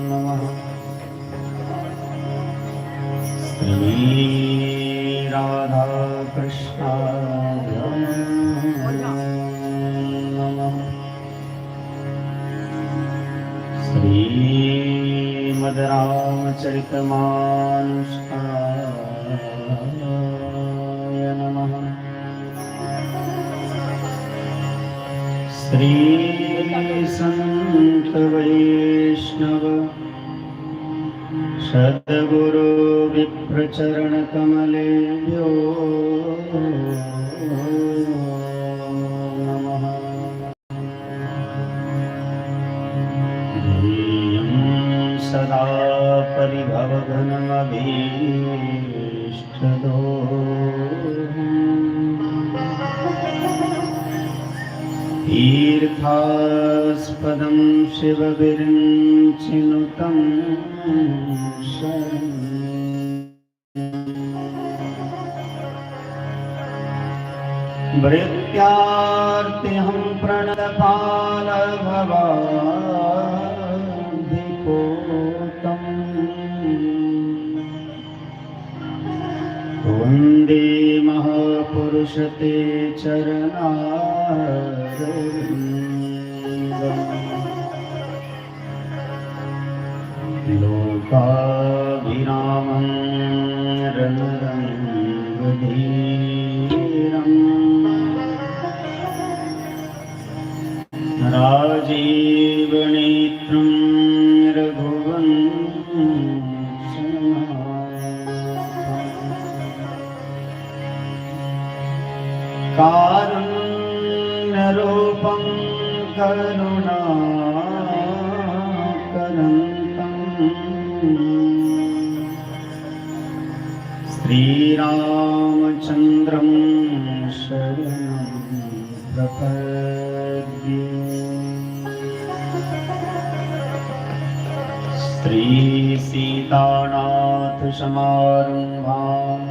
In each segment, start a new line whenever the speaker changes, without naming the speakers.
नमः। श्री राधा कृष्णाय नमः। श्रीमद् रामचरितमानसाय नमः। श्री संत वैष्णव सद्गुरु विप्रचरण कमलेभ्यो नमः। ध्येयं सदा परिभवघनमभीष्टदोषम् तीर्थास्पदं शिवविरिञ्चिनुतं भृत्यार्तिहं प्रणतपालभवाधिपोतम् वन्दे महापुरुष ते चरणारविन्दम्। लोकाभिरामं रणरङ्गधीरम् राजीवनेत्रं रघुवंशनाथम् कारुण्यरूपं करुणाकरन्तम् श्रीरामचन्द्रं शरणं प्रपद्ये। श्रीसीतानाथसमारम्भां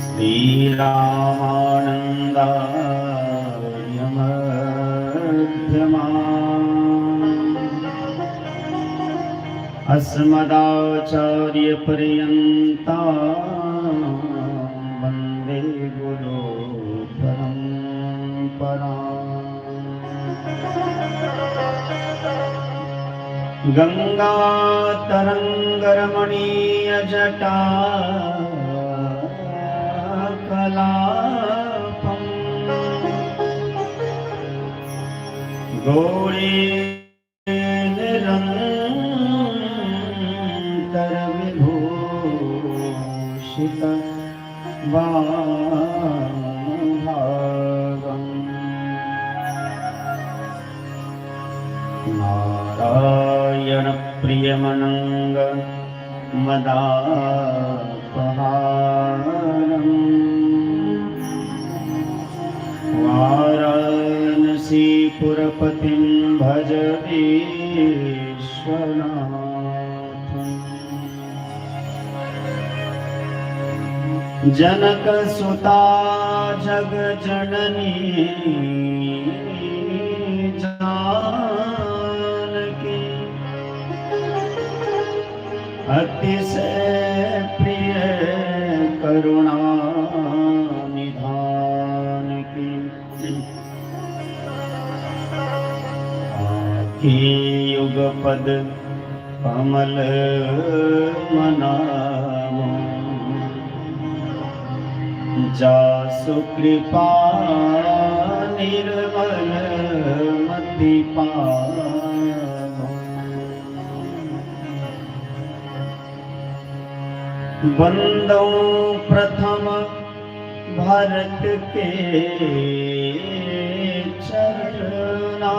श्रीरामानन्दार्यमध्यमाम् अस्मदाचार्यपर्यन्तां वन्दे गुरो परम्पराम्। गङ्गातरङ्गरमणीयजटा कलापम् गौरीनिरन्तरविभूषित वामभागम् नारायणप्रियमनङ्ग मदापहारम् वाराणसीपुरपतिं भज विश्वनाथम्। जनकसुता जगजननी जानकी अतिशय प्रिय करुणा निधान की। आके युगपद कमल मनावो जासु कृपा निर्मल मति पावो। बंदो प्रथम भरत के चरना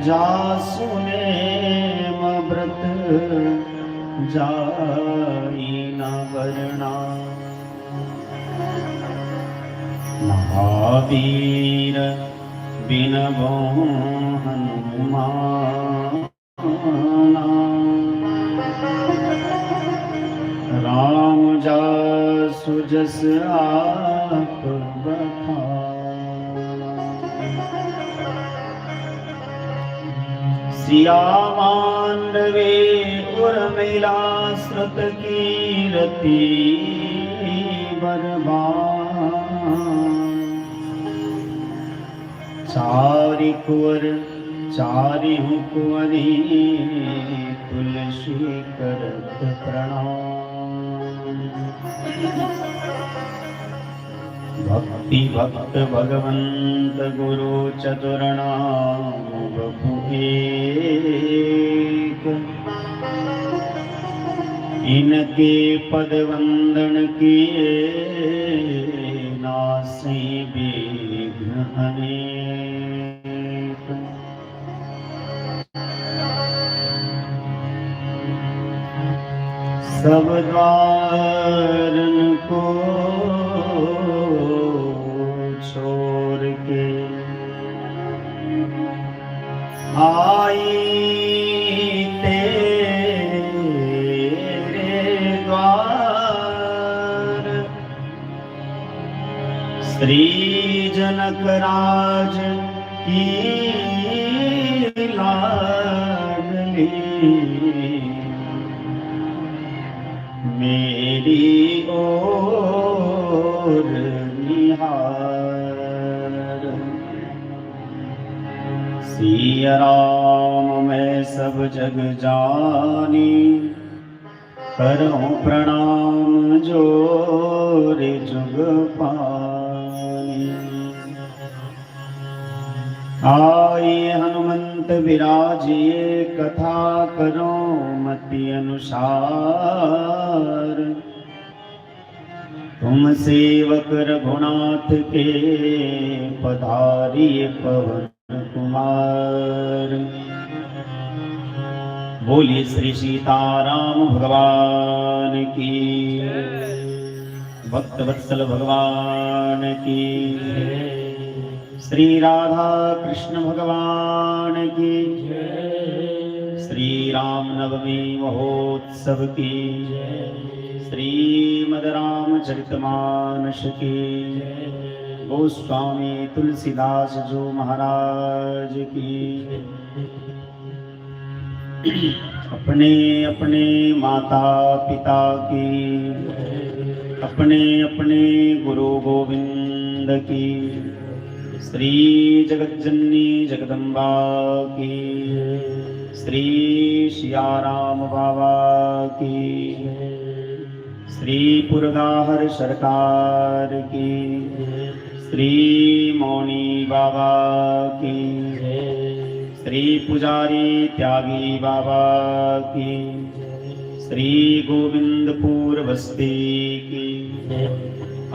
जासु नेम व्रत जाई न वरना। महावीर बिनबो हनुमाना राम जासु जस आप बखाना। सिया मांडवे उर्मिला श्रुत कीर्ति बरबान चारि कुंवर चारि कुंवरी तुलसी करत प्रणाम भक्ति भक्त भगवंत गुरु चतुर्नाम बपु एक इनके पद वंदन किए नासे विघ्न अनेक सब द्वारन को छोड़ के आई तेरे द्वार श्री जनक राज की लाडली मेरी ओर निहार सिया राम मैं सब जग जानी करूं प्रणाम जोर जुग पानी आए हनुमंत विराजिए कथा करो मति अनुसार तुम सेवक रघुनाथ के पधारिए पवन कुमार बोलिए श्री सीताराम भगवान की भक्त वत्सल भगवान की श्री राधा कृष्ण भगवान की श्री राम नवमी महोत्सव की श्रीमद् रामचरितमानस की गोस्वामी तुलसीदास जो महाराज की अपने अपने माता पिता की अपने अपने गुरु गोविंद की श्री जगज्जननी जगदम्बा की श्री सियाराम बाबा की श्री पुरगाहर सरकार की श्री मौनी बाबा की श्री पुजारी त्यागी बाबा की श्री गोविंदपुर बस्ती की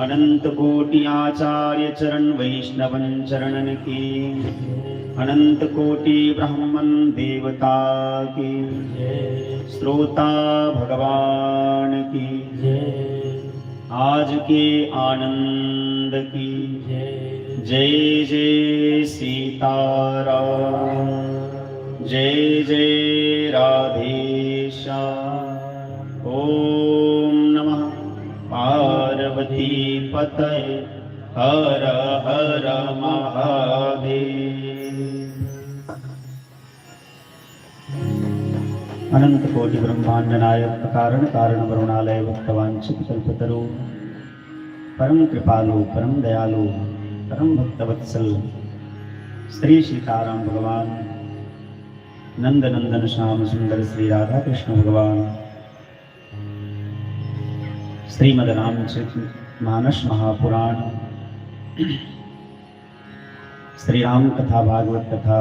अनंत कोटि आचार्य चरण वैष्णवन चरणन की अनंत कोटि ब्राह्मण देवता की श्रोता भगवान की आज के आनंद की जय जय सीताराम जय जय राधेश्याम ओम नमः पार्वती पतये हर हर महादेव। अनंत कोटि ब्रह्मांड नायक कारण कारण वरुणालय भक्तवांछित कल्पतरु परम कृपालु परम दयालु परम भक्तवत्सल श्री सीताराम भगवान नंद नंदन श्याम सुंदर श्री राधा कृष्ण भगवान श्रीमद् रामचरित मानस महापुराण श्री राम कथा भागवत कथा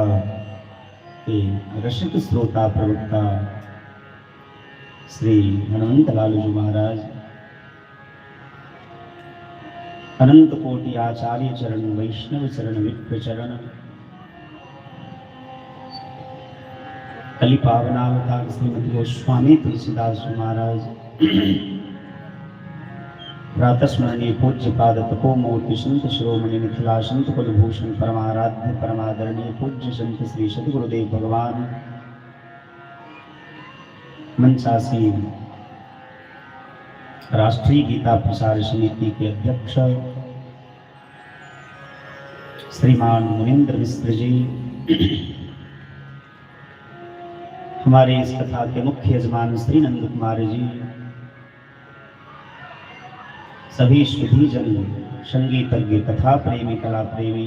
के रसिक श्रोता प्रवक्ता श्री हनुमंत लालू जी महाराज अनंत कोटि आचार्य चरण वैष्णव चरण विप्र चरण कलि पावनावतार श्रीमती गोस्वामी तुलसीदास महाराज प्रातस्मरणीय पूज्य पाद तपोमूर्ति संत शिरोमणि मिथिला संत कुलभूषण परमाराध्य परमादरणीय पूज्य संत श्री सद्गुरुदेव भगवान मंचासीन राष्ट्रीय गीता प्रसार समिति के अध्यक्ष श्रीमान मुनीन्द्र मिश्र जी हमारे इस कथा के मुख्य यजमान श्री नंद कुमार जी, सभी सुधी जन, संगीतज्ञ, कथा प्रेमी, कला प्रेमी,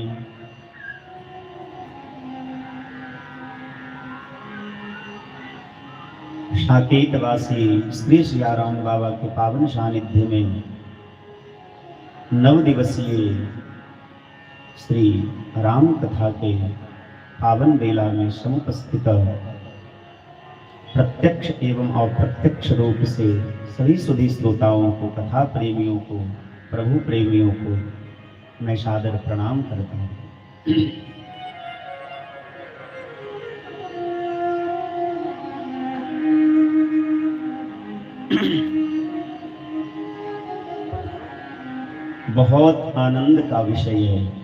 साकेतवासी श्री सियाराम बाबा के पावन सानिध्य में 9 दिवसीय श्री राम कथा के पावन बेला में समुपस्थित प्रत्यक्ष एवं अप्रत्यक्ष रूप से सभी सुधी श्रोताओं को, कथा प्रेमियों को, प्रभु प्रेमियों को मैं सादर प्रणाम करता हूँ। बहुत आनंद का विषय है।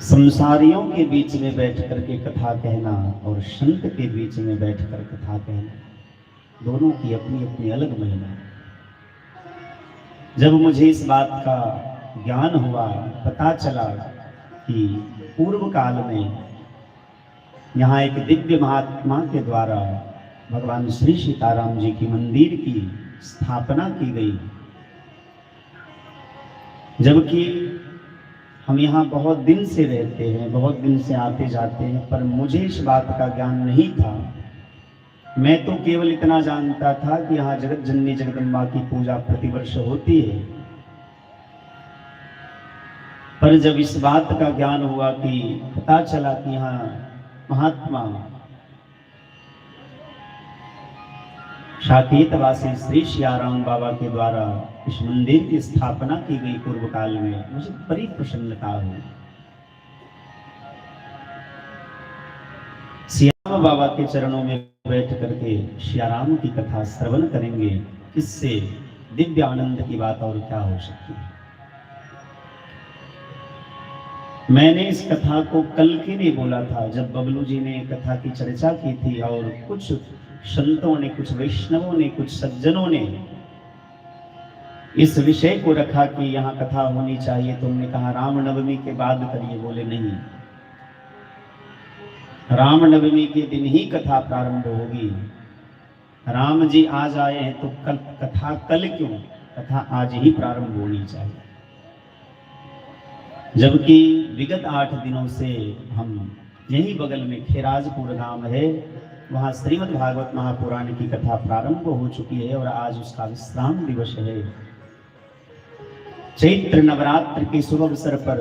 संसारियों के बीच में बैठ करके कथा कहना और संत के बीच में बैठकर कथा कहना, दोनों की अपनी अपनी अलग महिमा। जब मुझे इस बात का ज्ञान हुआ, पता चला कि पूर्व काल में यहाँ एक दिव्य महात्मा के द्वारा भगवान श्री सीताराम जी की मंदिर की स्थापना की गई, जबकि हम यहाँ बहुत दिन से रहते हैं, बहुत दिन से आते जाते हैं, पर मुझे इस बात का ज्ञान नहीं था। मैं तो केवल इतना जानता था कि यहाँ जगत जननी जगदम्बा की पूजा प्रतिवर्ष होती है, पर जब इस बात का ज्ञान हुआ कि पता चला कि यहाँ महात्मा साकेतवासी श्री सियाराम बाबा के द्वारा इस मंदिर की स्थापना की गई पूर्व काल में, मुझे बड़ी प्रसन्नता हुई। सियाराम बाबा के चरणों में बैठ करके सियाराम की कथा श्रवण करेंगे, इससे दिव्य आनंद की बात और क्या हो सकती है। मैंने इस कथा को कल के लिए बोला था, जब बबलू जी ने कथा की चर्चा की थी और कुछ संतों ने, कुछ वैष्णवों ने, कुछ सज्जनों ने इस विषय को रखा कि यहाँ कथा होनी चाहिए, तो हमने कहा रामनवमी के बाद करिए। बोले नहीं, रामनवमी के दिन ही कथा प्रारंभ होगी। राम जी आज आए हैं तो कल कथा, कल क्यों, कथा आज ही प्रारंभ होनी चाहिए। जबकि विगत 8 दिनों से हम यही बगल में खेराजपुर गांव है, वहां श्रीमद् भागवत महापुराण की कथा प्रारंभ हो चुकी है और आज उसका विश्राम दिवस है। चैत्र नवरात्र के शुभ अवसर पर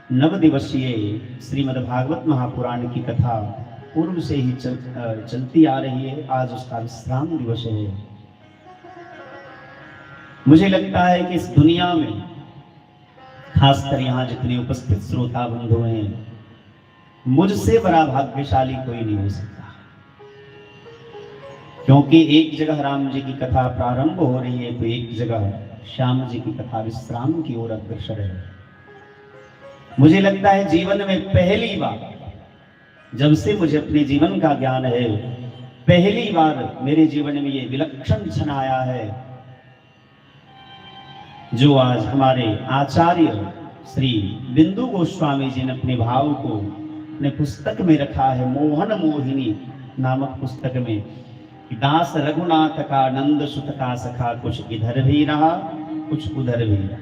9 दिवसीय श्रीमद् भागवत महापुराण की कथा पूर्व से ही चलती आ रही है, आज उसका विश्राम दिवस है। मुझे लगता है कि इस दुनिया में, खासकर यहाँ जितने उपस्थित श्रोता बंधु हैं, मुझसे बड़ा भाग्यशाली कोई नहीं हो सकता, क्योंकि एक जगह राम जी की कथा प्रारंभ हो रही है तो एक जगह श्याम जी की कथा विश्राम की ओर अग्रसर है। मुझे लगता है जीवन में पहली बार, जब से मुझे अपने जीवन का ज्ञान है, पहली बार मेरे जीवन में ये विलक्षण क्षण आया है, जो आज हमारे आचार्य श्री बिंदु गोस्वामी जी ने अपने भाव को अपने पुस्तक में रखा है, मोहन मोहिनी नामक पुस्तक में। दास रघुनाथ का नंद सुत का सखा, कुछ इधर भी रहा कुछ उधर भी रहा।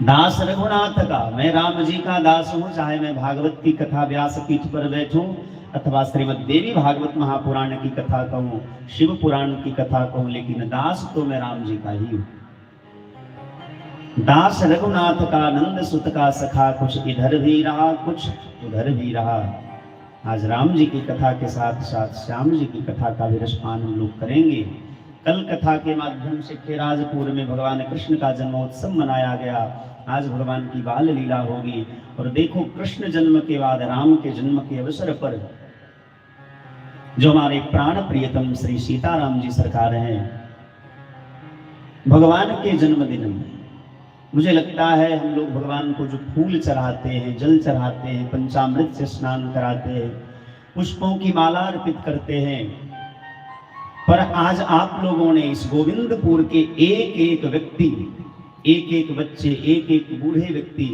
दास रघुनाथ का, मैं राम जी का दास हूं, चाहे मैं भागवत की कथा व्यासपीठ पर बैठूं अथवा श्रीमद् देवी भागवत महापुराण की कथा कहूं, शिव पुराण की कथा कहूं, लेकिन दास तो मैं राम जी का ही हूं। दास रघुनाथ का नंद सुत का सखा, कुछ इधर भी रहा कुछ उधर भी रहा। आज राम जी की कथा के साथ साथ श्याम जी की कथा का भी रसपान हम लोग करेंगे। कल कथा के माध्यम से खेराजपुर में भगवान कृष्ण का जन्मोत्सव मनाया गया, आज भगवान की बाल लीला होगी। और देखो, कृष्ण जन्म के बाद राम के जन्म के अवसर पर जो हमारे प्राण प्रियतम श्री सीताराम जी सरकार हैं, भगवान के जन्मदिन में मुझे लगता है हम लोग भगवान को जो फूल चढ़ाते हैं, जल चढ़ाते हैं, पंचामृत से स्नान कराते हैं, पुष्पों की माला अर्पित करते हैं, पर आज आप लोगों ने इस गोविंदपुर के एक एक व्यक्ति, एक एक बच्चे, एक एक बूढ़े व्यक्ति,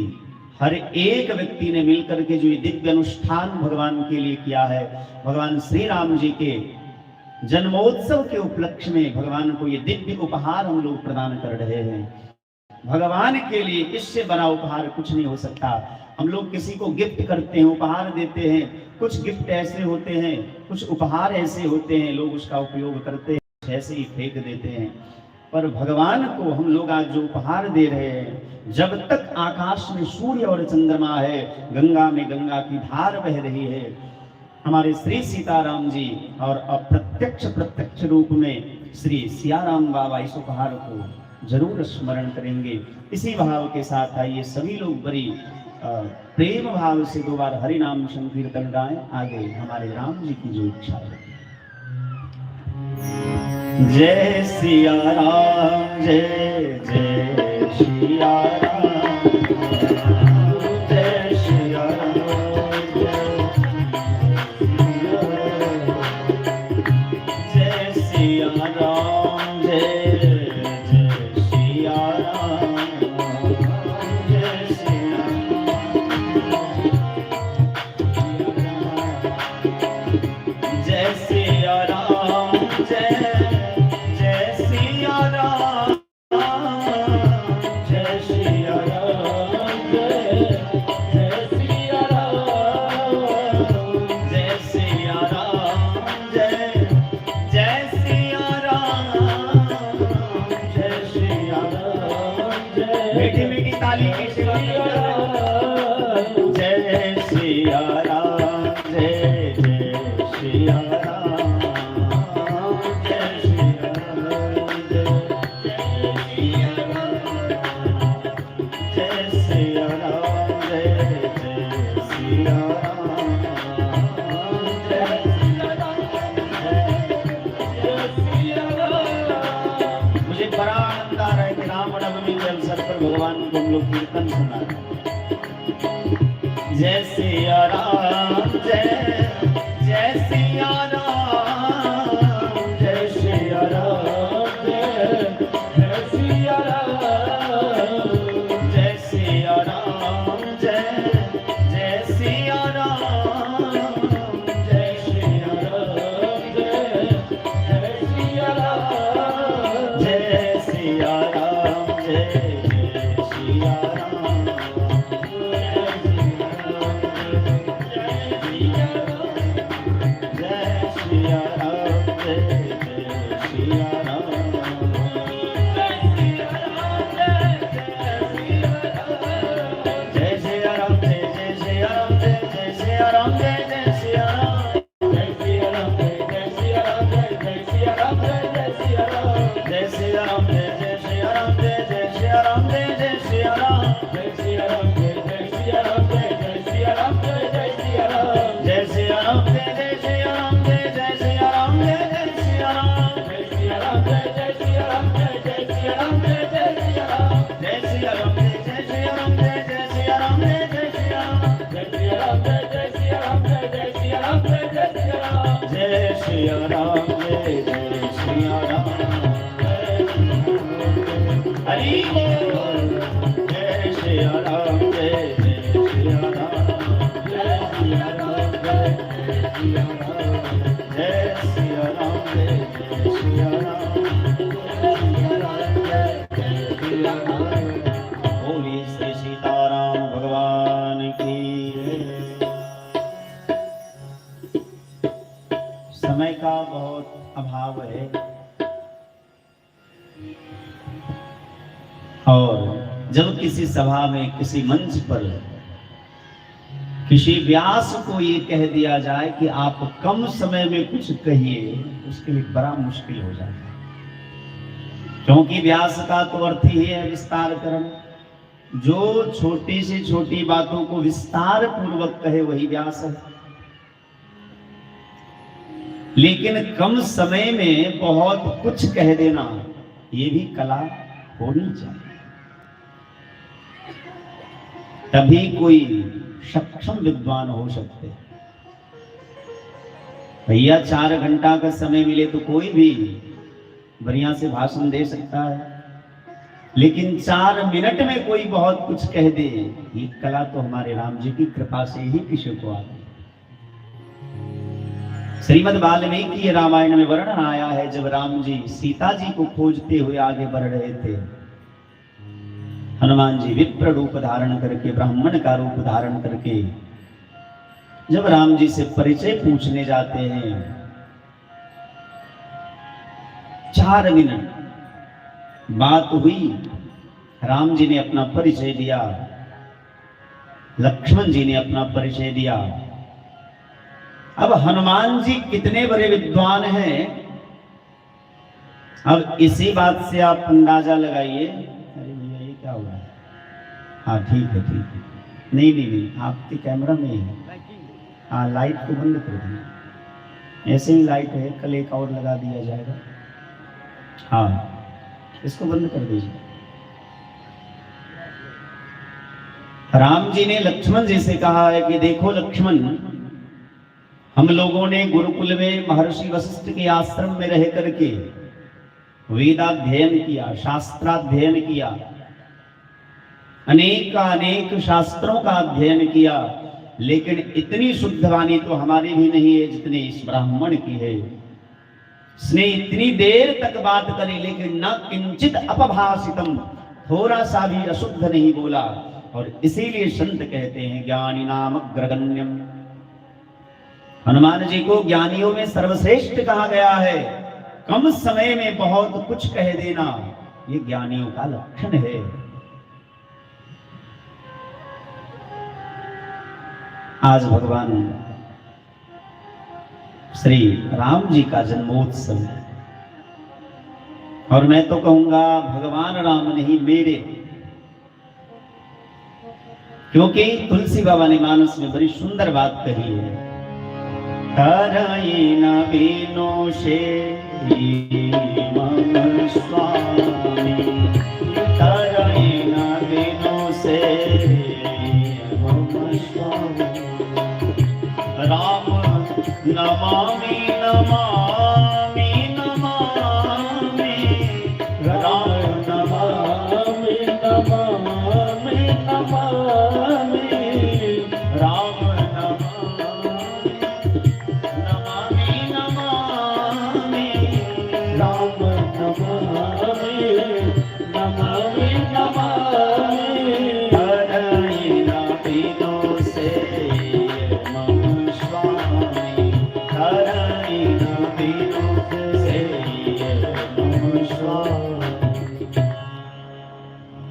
हर एक व्यक्ति ने मिलकर के जो ये दिव्य अनुष्ठान भगवान के लिए किया है, भगवान श्री राम जी के जन्मोत्सव के उपलक्ष्य में भगवान को ये दिव्य उपहार हम लोग प्रदान कर रहे हैं। भगवान के लिए इससे बड़ा उपहार कुछ नहीं हो सकता। हम लोग किसी को गिफ्ट करते हैं, उपहार देते हैं, कुछ गिफ्ट ऐसे होते हैं, कुछ उपहार ऐसे होते हैं, लोग उसका उपयोग करते हैं, ऐसे ही फेंक देते हैं। पर भगवान को हम लोग आज जो उपहार दे रहे हैं, जब तक आकाश में सूर्य और चंद्रमा है, गंगा में गंगा की धार बह रही है, हमारे श्री सीताराम जी और प्रत्यक्ष रूप में श्री सियाराम बाबा इस उपहार को जरूर स्मरण करेंगे। इसी भाव के साथ आइए सभी लोग बड़ी प्रेम भाव से 2 बार हरि नाम संकीर्तन गाएं। आगे हमारे राम जी की जो इच्छा है। जय सिया राम, जय जय सिया राम, जय सिया राम, जय सिया राम, जय जय सिया राम, जय सिया राम, जय सिया राम, जय भगवान को हम लोग कीर्तन सुना। जय सिया राम, जय जय सिया राम, जय सिया राम, जय सिया राम, जय सिया राम, जय जय सिया राम, जय सिया राम, जय सिया राम, जय सिया राम, जय समय का बहुत अभाव है और जब किसी सभा में, किसी मंच पर किसी व्यास को ये कह दिया जाए कि आप कम समय में कुछ कहिए, उसके लिए बड़ा मुश्किल हो जाता है। क्योंकि व्यास का तो अर्थ ही है विस्तार करना। जो छोटी से छोटी बातों को विस्तार पूर्वक कहे वही व्यास है। लेकिन कम समय में बहुत कुछ कह देना, ये भी कला होनी चाहिए, तभी कोई सक्षम विद्वान हो सकते। भैया 4 घंटा का समय मिले तो कोई भी बढ़िया से भाषण दे सकता है, लेकिन 4 मिनट में कोई बहुत कुछ कह दे, ये कला तो हमारे राम जी की कृपा से ही किसी को आ गई। श्रीमद् वाल्मीकि रामायण में वर्णन आया है, जब राम जी सीता जी को खोजते हुए आगे बढ़ रहे थे, हनुमान जी विप्र रूप धारण करके, ब्राह्मण का रूप धारण करके जब राम जी से परिचय पूछने जाते हैं, 4 मिनट बात हुई, राम जी ने अपना परिचय दिया, लक्ष्मण जी ने अपना परिचय दिया। अब हनुमान जी कितने बड़े विद्वान हैं, अब इसी बात से आप अंदाजा लगाइए। अरे भैया ये क्या हो रहा है? हाँ ठीक है ठीक है, नहीं नहीं नहीं, आपके कैमरा में है। हाँ लाइट को बंद कर दिए, ऐसे ही लाइट है, कल एक और लगा दिया जाएगा। हाँ इसको बंद कर दीजिए। राम जी ने लक्ष्मण जी से कहा है कि देखो लक्ष्मण, हम लोगों ने गुरुकुल में महर्षि वशिष्ठ के आश्रम में रह करके वेदाध्ययन किया, शास्त्राध्ययन किया, अनेक शास्त्रों का अध्ययन किया, लेकिन इतनी शुद्ध वाणी तो हमारी भी नहीं है जितनी इस ब्राह्मण की है। इसने इतनी देर तक बात करी लेकिन न किंचित अपभाषितम, थोड़ा सा भी अशुद्ध नहीं बोला। और इसीलिए संत कहते हैं ज्ञानी नाम अग्रगण्यम, हनुमान जी को ज्ञानियों में सर्वश्रेष्ठ कहा गया है। कम समय में बहुत कुछ कह देना ये ज्ञानियों का लक्षण है। आज भगवान श्री राम जी का जन्मोत्सव, और मैं तो कहूंगा भगवान राम नहीं मेरे, क्योंकि तुलसी बाबा ने मानस में बड़ी सुंदर बात कही है, तारायण बीनो से मम स्वामी, तारायण बीनो से मम स्वामी, राम नमामि नमामि नमामि, राम नमामि नमामि नमामि, राम नमामि नमामि, राम नमामि नमामि नमामि, तारायण बीनो से मम स्वामी, तारायण बीनो से मम स्वामी।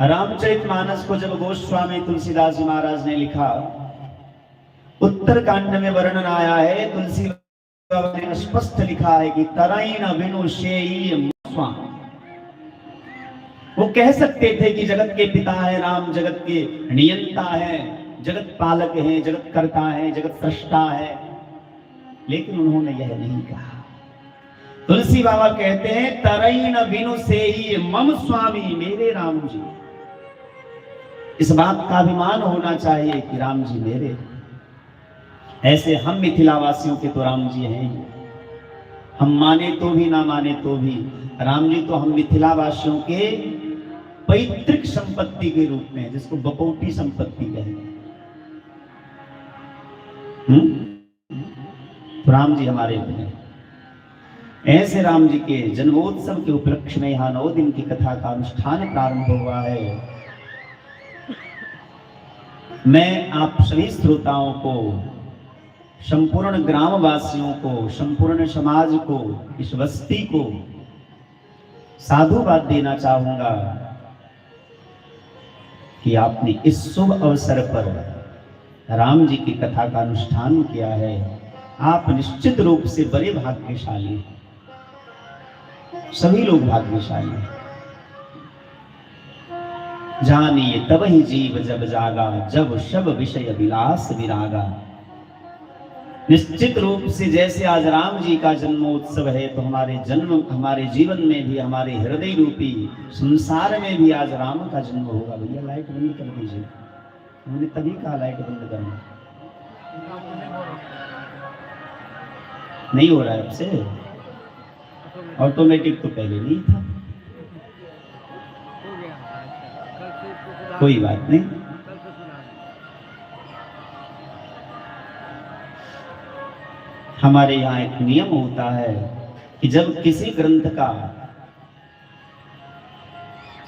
रामचरितमानस को जब गोस्वामी तुलसीदास जी महाराज ने लिखा, उत्तर कांड में वर्णन आया है, तुलसी ने स्पष्ट लिखा है कि तराइन बिनु शेई स्वामी। वो कह सकते थे कि जगत के पिता है राम, जगत के नियंता है, जगत पालक है, जगत कर्ता है, जगत सृष्टा है, लेकिन उन्होंने यह नहीं कहा। तुलसी बाबा कहते हैं तराइन बिनु शेई मम स्वामी, मेरे राम जी। इस बात का अभिमान होना चाहिए कि राम जी मेरे। ऐसे हम मिथिलावासियों के तो राम जी हैं, हम माने तो भी ना माने तो भी राम जी तो हम मिथिलावासियों के पैतृक संपत्ति के रूप में, जिसको बपौटी संपत्ति कहते हैं, तो राम जी हमारे हैं। ऐसे राम जी के जन्मोत्सव के उपलक्ष्य में यहाँ 9 दिन की कथा का अनुष्ठान प्रारंभ हुआ है। मैं आप सभी श्रोताओं को, संपूर्ण ग्रामवासियों को, संपूर्ण समाज को, इस बस्ती को साधुवाद देना चाहूंगा कि आपने इस शुभ अवसर पर राम जी की कथा का अनुष्ठान किया है। आप निश्चित रूप से बड़े भाग्यशाली हैं, सभी लोग भाग्यशाली हैं। जानिए तब ही जीव जब जागा, जब शब विषय विलास विरागा। निश्चित रूप से जैसे आज राम जी का जन्मोत्सव है, तो हमारे जीवन में भी, हमारे हृदय रूपी संसार में भी आज राम का जन्म होगा। भैया लाइट बंद कर दीजिए, मैंने तभी कहा लाइट बंद करना। नहीं हो रहा है आपसे, ऑटोमेटिक तो पहले नहीं था। कोई बात नहीं। हमारे यहाँ एक नियम होता है कि जब किसी ग्रंथ का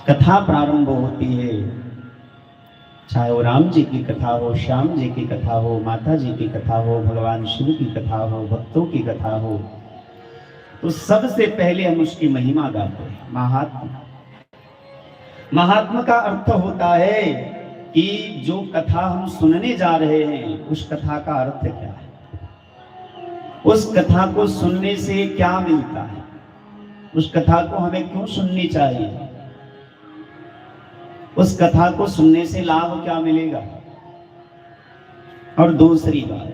कथा प्रारंभ होती है, चाहे वो राम जी की कथा हो, श्याम जी की कथा हो, माता जी की कथा हो, भगवान शिव की कथा हो, भक्तों की कथा हो, तो सबसे पहले हम उसकी महिमा गाते हैं, महात्मा। महात्मा का अर्थ होता है कि जो कथा हम सुनने जा रहे हैं उस कथा का अर्थ क्या है, उस कथा को सुनने से क्या मिलता है, उस कथा को हमें क्यों सुननी चाहिए, उस कथा को सुनने से लाभ क्या मिलेगा। और दूसरी बात,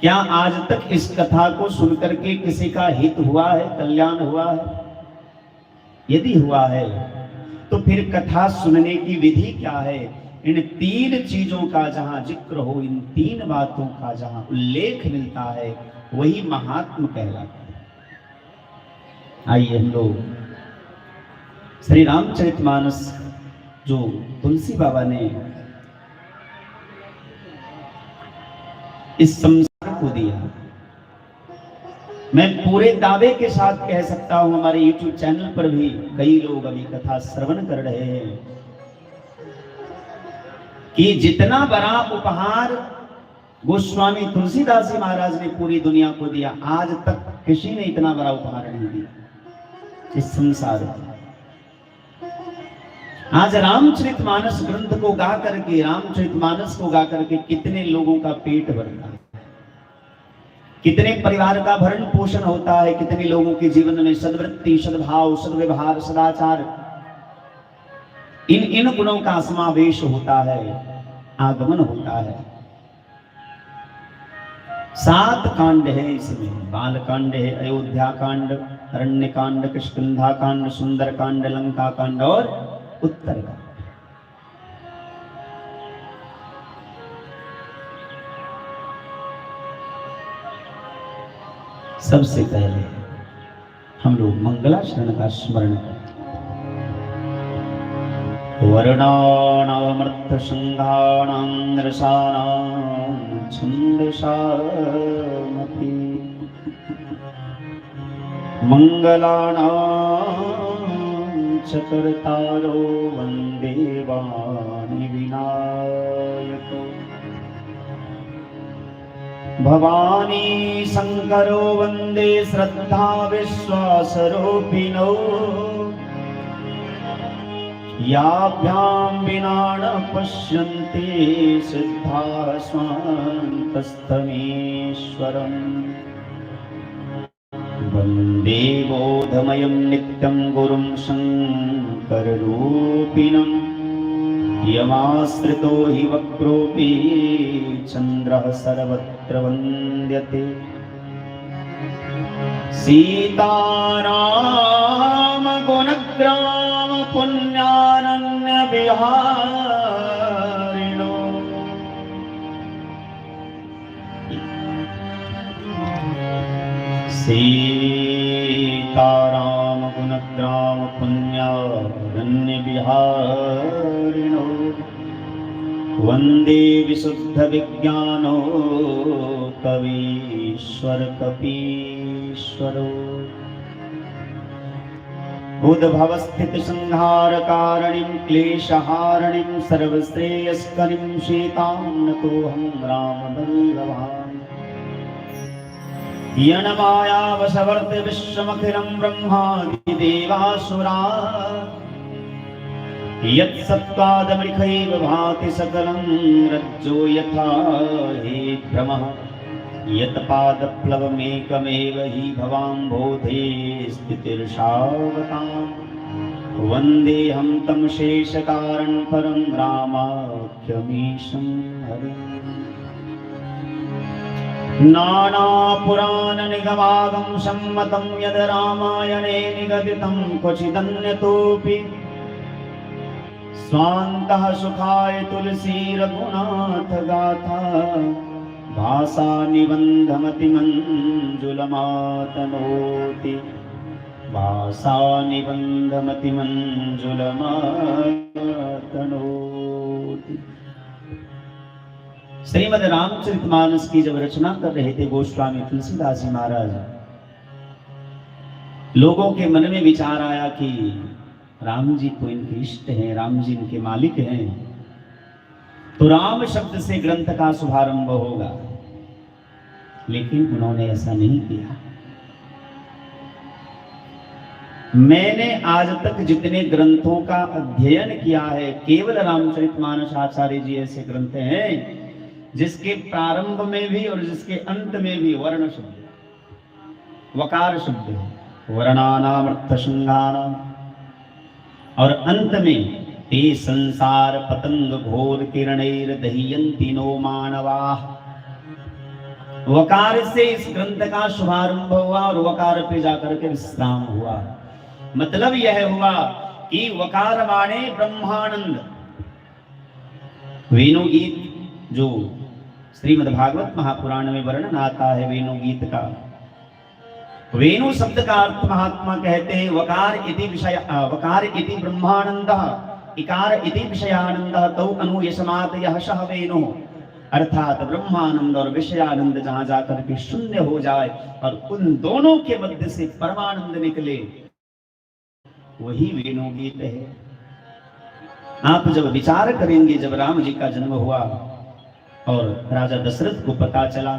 क्या आज तक इस कथा को सुनकर के किसी का हित हुआ है, कल्याण हुआ है? यदि हुआ है तो फिर कथा सुनने की विधि क्या है? इन तीन चीजों का जहां जिक्र हो, इन तीन बातों का जहां उल्लेख मिलता है, वही महात्म कहलाता है। आइए हम लोग श्री रामचरितमानस जो तुलसी बाबा ने इस संसार को दिया, मैं पूरे दावे के साथ कह सकता हूं, हमारे YouTube चैनल पर भी कई लोग अभी कथा श्रवण कर रहे हैं, कि जितना बड़ा उपहार गोस्वामी तुलसीदास जी महाराज ने पूरी दुनिया को दिया, आज तक किसी ने इतना बड़ा उपहार नहीं दिया इस संसार में। आज रामचरितमानस ग्रंथ को गा करके, रामचरितमानस को गा करके कितने लोगों का पेट भरता है, कितने परिवार का भरण पोषण होता है, कितने लोगों के जीवन में सद्वृत्ति, सद्भाव, सद्व्यवहार, सदाचार, इन गुणों का समावेश होता है, आगमन होता है। 7 कांड है इसमें, बाल कांड है, अयोध्या कांड, अरण्य कांड, किष्किंधा कांड, सुंदर कांड, लंका कांड और उत्तर कांड। सबसे पहले हम लोग मंगलाचरण का स्मरण करते। वर्णानामर्थ संघानां रसानां छन्दसामपि मंगलानां चतुर्तारो वन्दे वाणि विनायको भवानी शंकरो वन्दे श्रद्धा विश्वासरूपिणो याभ्यां विना न पश्यन्ति सिद्धा स्वान्तस्तमीश्वरम् वन्दे बोधमयं नित्यं गुरुं शङ्कररूपिणम् यमाश्रितो हि वक्रोऽपि चन्द्रः सर्वत्र वन्द्यते सीताराम गुणग्राम पुण्यानन्य विहारिणो सीताराम गुणग्राम पुण्यानन्य विहारिणो वन्दे विशुद्ध विज्ञानो कवीश्वर कपीश्वरो उद्भव स्थिति संहार कारणीं क्लेशहारणीं सर्वश्रेयस्करीं सीतां नतोऽहं रामवल्लभाम् यन्माया वशवर्त विश्वमखिलं ब्रह्मादिदेवासुरा यत्सत्त्वादमृखैव भाति सकलं रज्जो यथा हि भ्रमः यत्पादप्लवमेकमेव हि भवाम्भोधे स्थितिर्षावताम् वन्देऽहं तं शेषकारणपरं रामाख्यमीशं हरिम् नानापुराणनिगमागं सम्मतं यद् रामायणे निगदितं क्वचिदन्यतोऽपि स्वान्तः सुखाय तुलसी रघुनाथ गाथा भाषा निबन्धमतिमञ्जुलमातनोति भासानिबन्धमतिमञ्जुलमातनोति। श्रीमद् रामचरितमानस की जब रचना कर रहे थे गोस्वामी तुलसीदास जी महाराज, लोगों के मन में विचार आया कि राम जी तो इनके इष्ट हैं, राम जी इनके मालिक हैं, तो राम शब्द से ग्रंथ का शुभारंभ होगा। लेकिन उन्होंने ऐसा नहीं किया। मैंने आज तक जितने ग्रंथों का अध्ययन किया है, केवल रामचरितमानस आचार्य जी ऐसे ग्रंथ हैं जिसके प्रारंभ में भी और जिसके अंत में भी वर्ण शब्द, वकार शब्द है, वर्णानाम अर्थशृंगानाम, और अंत में ते संसार पतंग घोर किरणैर दह्यन्ति नो मानवाः। वकार से इस ग्रंथ का शुभारंभ हुआ और वकार पे जाकर के विश्राम हुआ। मतलब यह हुआ कि वकार माने ब्रह्मानंद। वेणु गीत जो श्रीमद् भागवत महापुराण में वर्णन आता है वेणु गीत का, वेणु शब्द का अर्थ महात्मा कहते हैं वकार इति ब्रह्मानंदः, इकार इति विषयानंदः, तौ अनुयशमात यह सह वेणु। अर्थात ब्रह्मानंद और विषयानंद जहां जाकर के शून्य हो जाए और उन दोनों के मध्य से परमानंद निकले, वही वेणु गीत है। आप जब विचार करेंगे, जब राम जी का जन्म हुआ और राजा दशरथ को पता चला,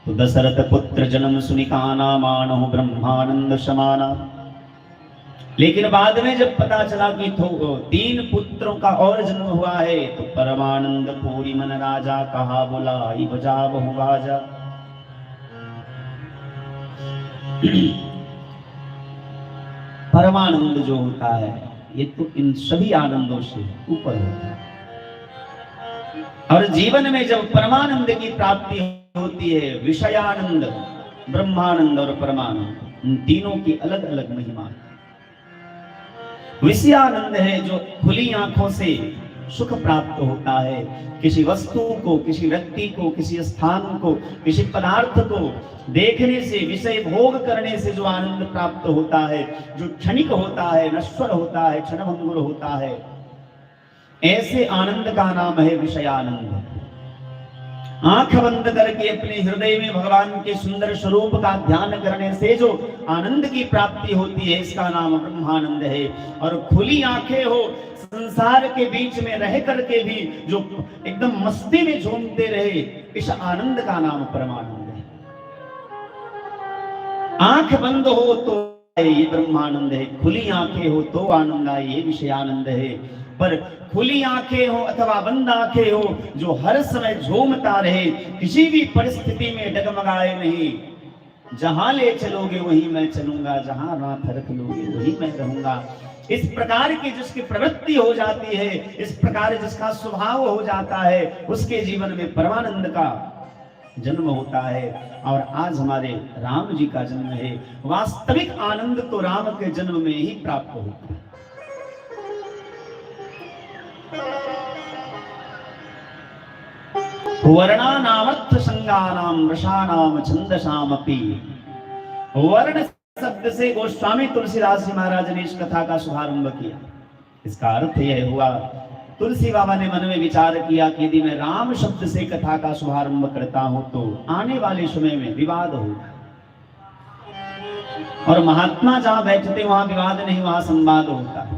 तो दशरथ पुत्र जन्म सुनिकाना मानो ब्रह्मानंद समाना। लेकिन बाद में जब पता चला कि 3 पुत्रों का और जन्म हुआ है, तो परमानंद पूरी मन राजा कहा बुलाई बजा बहु बाजा। परमानंद जो होता है ये तो इन सभी आनंदों से ऊपर होता है। और जीवन में जब परमानंद की प्राप्ति होती है, विषयानंद, ब्रह्मानंद और परमानंद, इन तीनों की अलग अलग महिमा। विषयानंद है जो खुली आंखों से सुख प्राप्त होता है, किसी वस्तु को, किसी व्यक्ति को, किसी स्थान को, किसी पदार्थ को देखने से, विषय भोग करने से जो आनंद प्राप्त होता है, जो क्षणिक होता है, नश्वर होता है, क्षणभंगुर होता है, ऐसे आनंद का नाम है विषयानंद। आंख बंद करके अपने हृदय में भगवान के सुंदर स्वरूप का ध्यान करने से जो आनंद की प्राप्ति होती है, इसका नाम ब्रह्मानंद है। और खुली आंखें हो, संसार के बीच में रह करके भी जो एकदम मस्ती में झूमते रहे, इस आनंद का नाम परमानंद है। आंख बंद हो तो ये ब्रह्मानंद है, खुली आंखें हो तो आनंद आए, ये विषयानंद है। पर खुली आंखें हो अथवा बंद आंखें हो, जो हर समय झूमता रहे, किसी भी परिस्थिति में डगमगाए नहीं, जहां ले चलोगे वहीं मैं चलूंगा, जहां रात रख लोगे वहीं मैं रहूंगा, इस प्रकार की जिसकी प्रवृत्ति हो जाती है, इस प्रकार जिसका स्वभाव हो जाता है, उसके जीवन में परमानंद का जन्म होता है। और आज हमारे राम जी का जन्म है। वास्तविक आनंद तो राम के जन्म में ही प्राप्त होता है। वर्णानामर्थ संज्ञानाम रसानाम छंदसामपि। वर्ण शब्द से गोस्वामी तुलसीदास जी महाराज ने इस कथा का शुभारंभ किया। इसका अर्थ यह हुआ, तुलसी बाबा ने मन में विचार किया कि यदि मैं राम शब्द से कथा का शुभारंभ करता हूं तो आने वाले समय में विवाद होगा, और महात्मा जहां बैठते वहां विवाद नहीं, वहां संवाद होता है।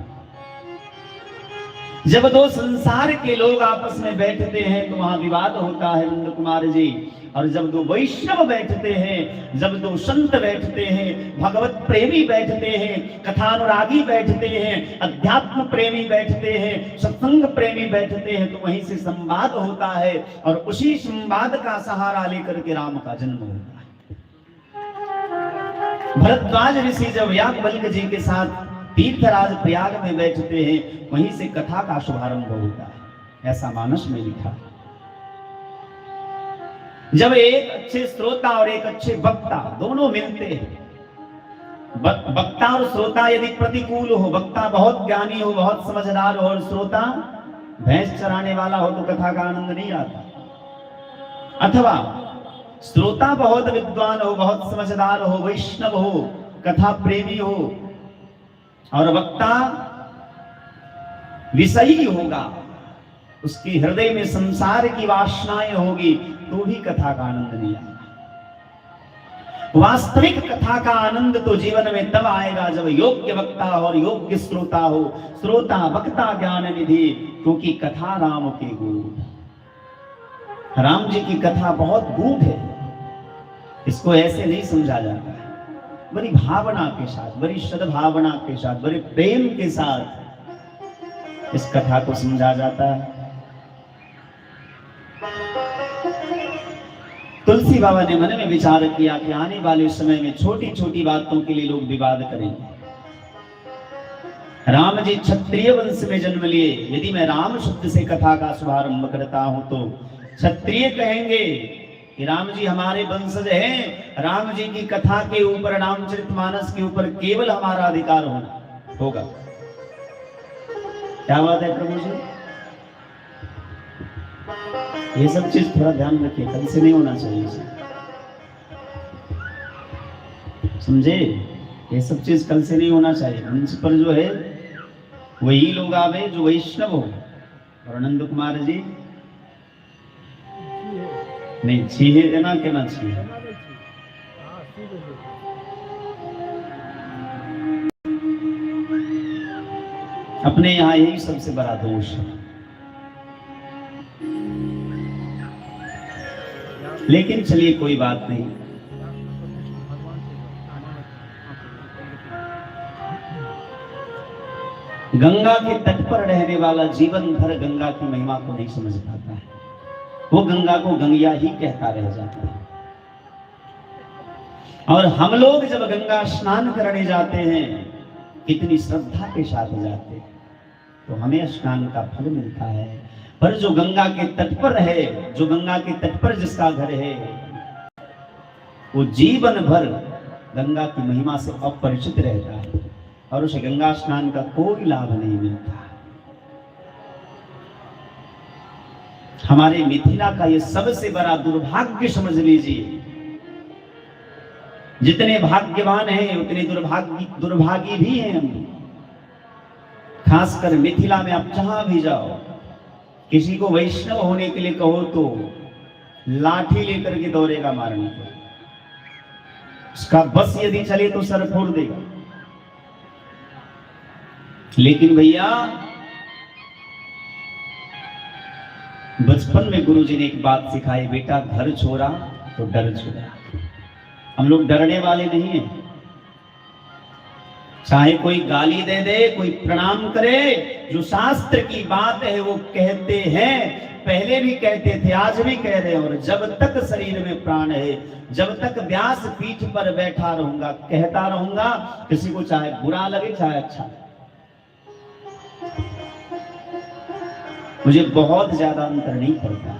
जब दो संसार के लोग आपस में बैठते हैं तो वहां विवाद होता है नंद कुमार जी। और जब दो वैष्णव बैठते हैं, जब दो संत बैठते हैं, भगवत प्रेमी बैठते हैं, कथानुरागी बैठते हैं, अध्यात्म प्रेमी बैठते हैं, सत्संग प्रेमी बैठते हैं, तो वहीं से संवाद होता है। और उसी संवाद का सहारा लेकर के राम का जन्म होता है। भरद्वाज ऋषि जब याज्ञवल्क्य जी के साथ तीर्थराज प्रयाग में बैठते हैं, वहीं से कथा का शुभारंभ होता है, ऐसा मानस में लिखा। जब एक अच्छे श्रोता और एक अच्छे वक्ता दोनों मिलते हैं, वक्ता और श्रोता यदि प्रतिकूल हो, वक्ता बहुत ज्ञानी हो, बहुत समझदार हो, और श्रोता भैंस चराने वाला हो, तो कथा का आनंद नहीं आता। अथवा श्रोता बहुत विद्वान हो, बहुत समझदार हो, वैष्णव हो, कथा प्रेमी हो और वक्ता विषयी होगा, उसके हृदय में संसार की वासनाएं होगी, तो भी कथा का आनंद नहीं आएगा। वास्तविक कथा का आनंद तो जीवन में तब आएगा जब योग्य वक्ता और योग्य श्रोता हो। श्रोता वक्ता ज्ञान निधि, क्योंकि कथा राम के गूढ़। राम जी की कथा बहुत गूढ़ है, इसको ऐसे नहीं समझा जाता है। बड़ी भावना के साथ, बड़ी सद्भावना के साथ, बड़े प्रेम के साथ इस कथा को समझा जाता है। तुलसी बाबा ने मन में विचार किया कि आने वाले समय में छोटी छोटी बातों के लिए लोग विवाद करेंगे। राम जी क्षत्रिय वंश में जन्म लिए, यदि मैं राम शब्द से कथा का शुभारंभ करता हूं तो क्षत्रिय कहेंगे कि राम जी हमारे वंशज हैं, राम जी की कथा के ऊपर, रामचरितमानस के ऊपर केवल हमारा अधिकार होगा। क्या बात है प्रभु जी? ये सब चीज थोड़ा ध्यान रखिए, कल से नहीं होना चाहिए, समझे? ये सब चीज कल से नहीं होना चाहिए। मंच पर जो है वही लोग आवे जो वैष्णव हो। और आनंद कुमार जी नहीं छीहे देना के ना छीहे, अपने यहाँ यही सबसे बड़ा दोष है। लेकिन चलिए कोई बात नहीं, गंगा के तट पर रहने वाला जीवन भर गंगा की महिमा को नहीं समझ पाता है, वो गंगा को गंगिया ही कहता रह जाता है। और हम लोग जब गंगा स्नान करने जाते हैं, कितनी श्रद्धा के साथ जाते हैं, तो हमें स्नान का फल मिलता है। पर जो गंगा के तट पर है, जो गंगा के तट पर जिसका घर है, वो जीवन भर गंगा की महिमा से अपरिचित रहता है और उसे गंगा स्नान का कोई लाभ नहीं मिलता। हमारे मिथिला का ये सबसे बड़ा दुर्भाग्य समझ लीजिए। जितने भाग्यवान हैं उतने दुर्भागी भी हैं हम। खासकर मिथिला में आप जहां भी जाओ, किसी को वैष्णव होने के लिए कहो तो लाठी लेकर के दौड़ेगा मारने को। उसका बस यदि चले तो सर फोड़ देगा। लेकिन भैया बचपन में गुरुजी ने एक बात सिखाई, बेटा घर छोड़ा तो डर छोड़ा। हम लोग डरने वाले नहीं हैं। चाहे कोई गाली दे दे, कोई प्रणाम करे, जो शास्त्र की बात है वो कहते हैं। पहले भी कहते थे, आज भी कह रहे हैं। और जब तक शरीर में प्राण है, जब तक व्यास पीठ पर बैठा रहूंगा, कहता रहूंगा, किसी को चाहे बुरा लगे चाहे अच्छा। मुझे बहुत ज्यादा अंतर नहीं पड़ता।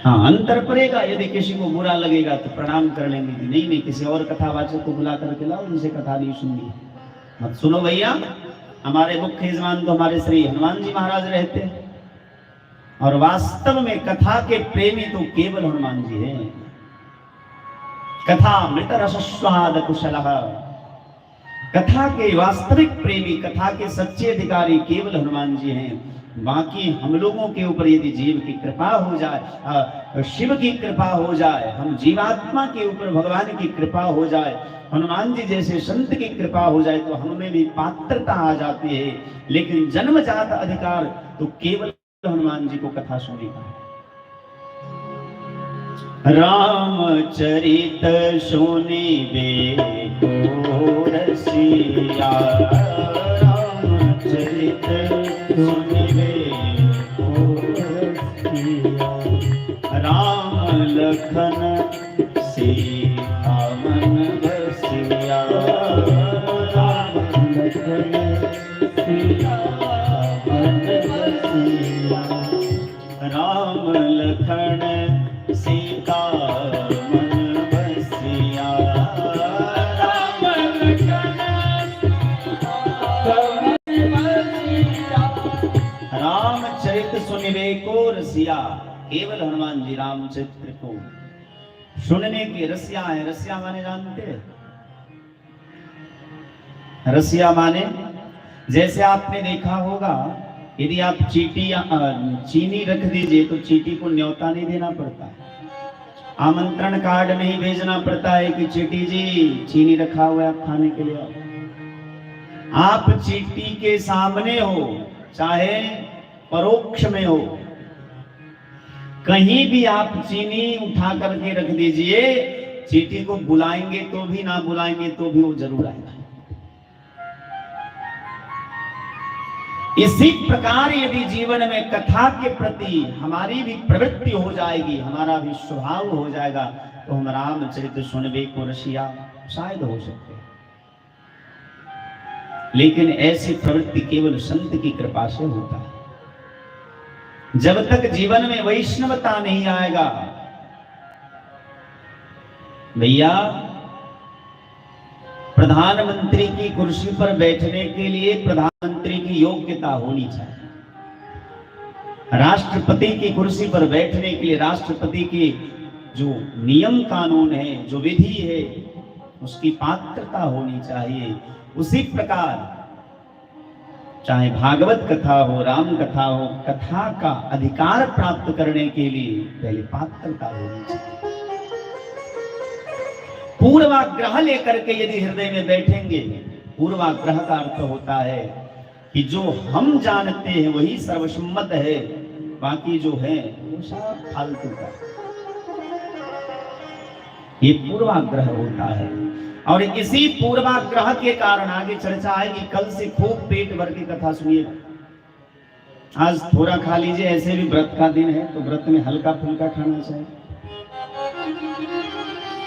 हाँ, अंतर पड़ेगा, यदि किसी को बुरा लगेगा तो प्रणाम कर लेंगे, नहीं नहीं किसी और कथावाचक को बुला करके लाओ, जिनसे कथा नहीं सुननी मत सुनो। भैया हमारे मुख्य यजमान तो हमारे श्री हनुमान जी महाराज रहते हैं, और वास्तव में कथा के प्रेमी तो केवल हनुमान जी हैं। कथा मृत रसस्वाद कुशलः, कथा के वास्तविक प्रेमी, कथा के सच्चे अधिकारी केवल हनुमान जी हैं। बाकी हम लोगों के ऊपर यदि जीव की कृपा हो जाए, शिव की कृपा हो जाए, हम जीवात्मा के ऊपर भगवान की कृपा हो जाए, हनुमान जी जैसे संत की कृपा हो जाए, तो हमें भी पात्रता आ जाती है। लेकिन जन्मजात अधिकार तो केवल हनुमान जी को कथा सुनने का है। रामचरित सुनिबे को रसिया, रामचरित सुनिबे को रसिया, राम लखन सीता मन बसिया, राम लखन सीता मन बसिया, राम लखन सीता मन बसिया, राम लखन सीता मन बसिया। रामचरित सुनिबे को रसिया, केवल हनुमान जी रामचरित्र को सुनने की रसिया है। रसिया माने जानते हैं? रसिया माने जैसे आपने देखा होगा, यदि आप चीनी रख दीजिए तो चीटी को न्योता नहीं देना पड़ता, आमंत्रण कार्ड नहीं भेजना पड़ता है कि चीटी जी चीनी रखा हुआ है आप खाने के लिए आओ। आप चीटी के सामने हो, चाहे परोक्ष में हो, कहीं भी आप चीनी उठा करके रख दीजिए, चीटी को बुलाएंगे तो भी ना बुलाएंगे तो भी वो जरूर आएगा। इसी प्रकार यदि जीवन में कथा के प्रति हमारी भी प्रवृत्ति हो जाएगी, हमारा भी स्वभाव हो जाएगा, तो हम रामचरित सुनबे को रसिया शायद हो सकते हैं। लेकिन ऐसी प्रवृत्ति केवल संत की कृपा से होता है। जब तक जीवन में वैष्णवता नहीं आएगा, भैया प्रधानमंत्री की कुर्सी पर बैठने के लिए प्रधानमंत्री की योग्यता होनी चाहिए। राष्ट्रपति की कुर्सी पर बैठने के लिए राष्ट्रपति के जो नियम कानून है, जो विधि है, उसकी पात्रता होनी चाहिए। उसी प्रकार चाहे भागवत कथा हो, राम कथा हो, कथा का अधिकार प्राप्त करने के लिए पहले पात्रता होनी चाहिए। पूर्वाग्रह लेकर के यदि हृदय में बैठेंगे, पूर्वाग्रह का अर्थ होता है कि जो हम जानते हैं वही सर्वसम्मत है, बाकी जो है वो सब फालतू का, ये पूर्वाग्रह होता है। और इसी पूर्वाग्रह के कारण आगे चर्चा आएगी। कल से खूब पेट भर के कथा सुनिएगा। आज थोड़ा खा लीजिए, ऐसे भी व्रत का दिन है तो व्रत में हल्का फुल्का खाना चाहिए।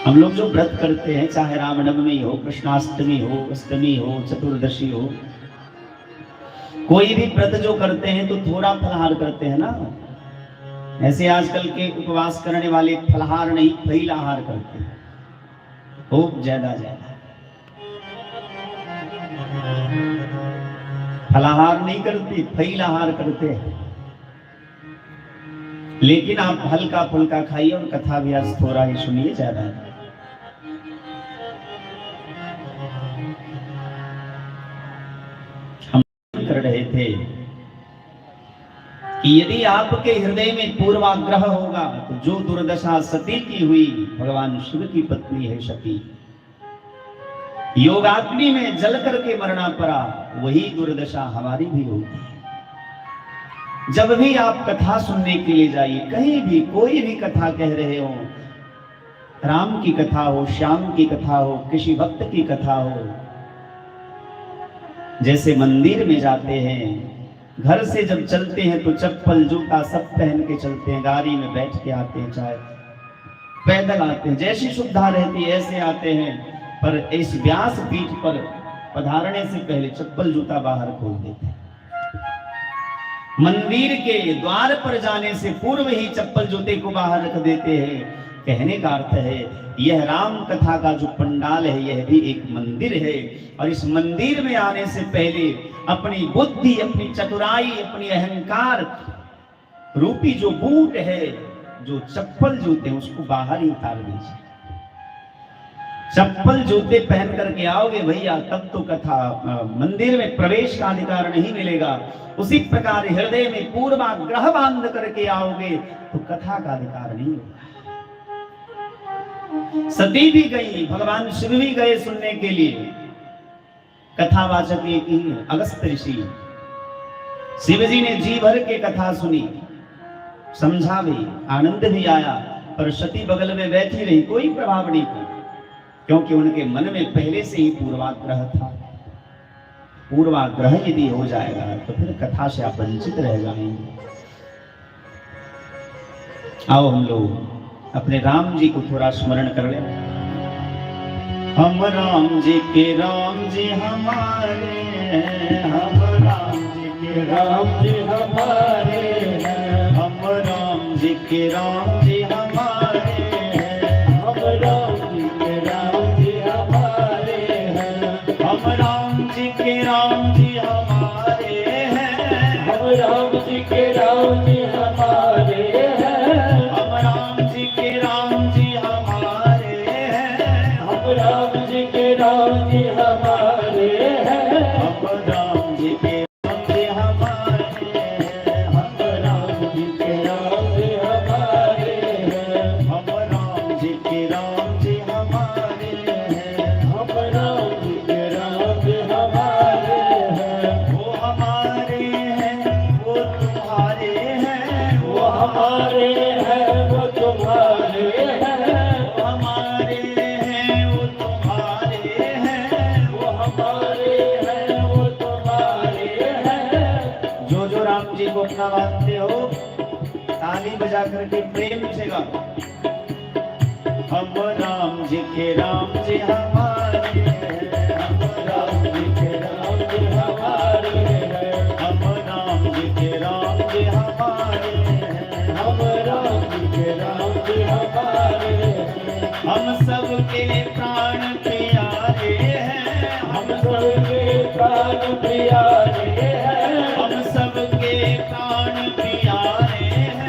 हम लोग जो व्रत करते हैं, चाहे रामनवमी हो, कृष्णाष्टमी हो, अष्टमी हो, चतुर्दशी हो, कोई भी व्रत जो करते हैं तो थोड़ा फलाहार करते हैं ना। ऐसे आजकल के उपवास करने वाले फलाहार नहीं फैलाहार करते हैं, खूब ज्यादा फलाहार नहीं करते, फैलाहार करते हैं। लेकिन आप हल्का फुल्का खाइए और कथा भी आज थोड़ा ही सुनिए, ज्यादा है। हम कर रहे थे कि यदि आपके हृदय में पूर्वाग्रह होगा तो जो दुर्दशा सती की हुई, भगवान शिव की पत्नी है सती, योगाग्नि में जल करके मरना पड़ा, वही दुर्दशा हमारी भी होगी। जब भी आप कथा सुनने के लिए जाइए, कहीं भी कोई भी कथा कह रहे हो, राम की कथा हो, श्याम की कथा हो, किसी भक्त की कथा हो, जैसे मंदिर में जाते हैं, घर से जब चलते हैं तो चप्पल जूता सब पहन के चलते हैं, गाड़ी में बैठ के आते हैं, चाहे पैदल आते हैं, जैसी सुविधा रहती है ऐसे आते हैं। पर इस व्यास पीठ पर पधारने से पहले चप्पल जूता बाहर खोल देते हैं। मंदिर के द्वार पर जाने से पूर्व ही चप्पल जूते को बाहर रख देते हैं। कहने का अर्थ है, यह राम कथा का जो पंडाल है, यह भी एक मंदिर है, और इस मंदिर में आने से पहले अपनी बुद्धि, अपनी चतुराई, अपनी अहंकार रूपी जो बूट है, जो चप्पल जूते हैं, उसको बाहर ही उतार दीजिए। चप्पल जूते पहन करके आओगे भैया, तब तो कथा मंदिर में प्रवेश का अधिकार नहीं मिलेगा। उसी प्रकार हृदय में पूर्वाग्रह बांध करके आओगे तो कथा का अधिकार नहीं होगा। सती भी गई, भगवान शिव भी गए सुनने के लिए। कथावाचक एक ही है, अगस्त्य ऋषि। शिव जी ने जी भर के कथा सुनी, समझा भी, आनंद भी आया, पर सती बगल में बैठी रही, कोई प्रभाव नहीं पड़ा, क्योंकि उनके मन में पहले से ही पूर्वाग्रह था। पूर्वाग्रह यदि हो जाएगा तो फिर कथा से आप वंचित रह जाएंगे। आओ हम लोग अपने राम जी को थोड़ा स्मरण कर लें। हम राम जी के राम जी हमारे हैं, हम राम जी के राम जी हमारे हैं, हम राम जी के राम जी हमारे हैं, हम राम जी के राम जी हमारे हैं, हम राम जी के राम जी हमारे हैं, हम राम जी के राम जी हमारे हैं, हम राम जी के राम जी हमारे हम राम जी के राम जी हमारे हैं, हम राम जी के राम जी हमारे हैं, हम राम जी के राम जी हमारे हैं, हम राम जी के राम जी हमारे हैं। वो हमारे हैं वो तुम्हारे हैं, वो हमारे हैं वो तुम्हारे हैं, वो हमारे हैं वो तुम्हारे हैं, वो हमारे हैं वो तुम्हारे हैं। जो राम जी को अपना मानते हो ताली बजा करके प्रेम से गाओ। हम राम जी के राम जी हमारे हैं, हम राम जी के राम जी हमारे हैं, हम राम जी के राम जी हमारे हैं, हम राम जी के राम जी हमारे हैं। हम सबके प्राण प्यारे हैं, हम सबके प्राण प्यारे हैं, हम सबके प्राण प्यारे हैं,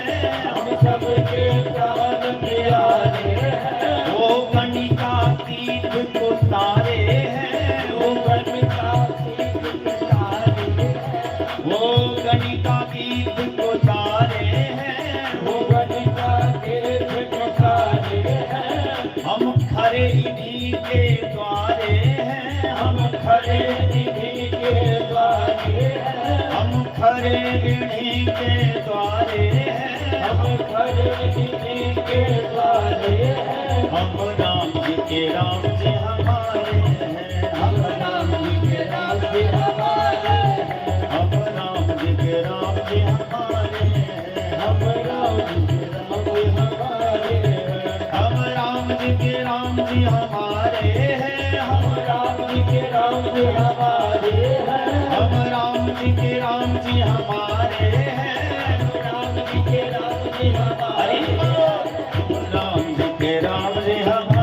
हम सबके प्राण प्यारे हैं। वो गणिका तीर्थ को तारे हैं, वो गणिका तीर्थ को तारे हैं, वो गणिका तीर्थ को तारे हैं, वो गणिका तीर्थ को तारे हैं। हम खरे इन्हीं के द्वारे हैं, हम खरे इन्हीं के द्वारे हैं, हम खरे इन्हीं के द्वारे हैं, हम खरे इन्हीं के द्वारे हैं। हम राम जी के राम जी हमारे हैं, हम राम जी के राम जी हमारे हैं, हम राम जी के राम जी हमारे हैं, हम राम जी के राम जी हमारे हैं, हम राम जी के राम जी हमारे हैं, हम राम जी के राम जी हमारे हैं, हम राम जी के राम जी हमारे हैं, राम जी के राम जी हमारे हैं, राम जी के राम जी हमारे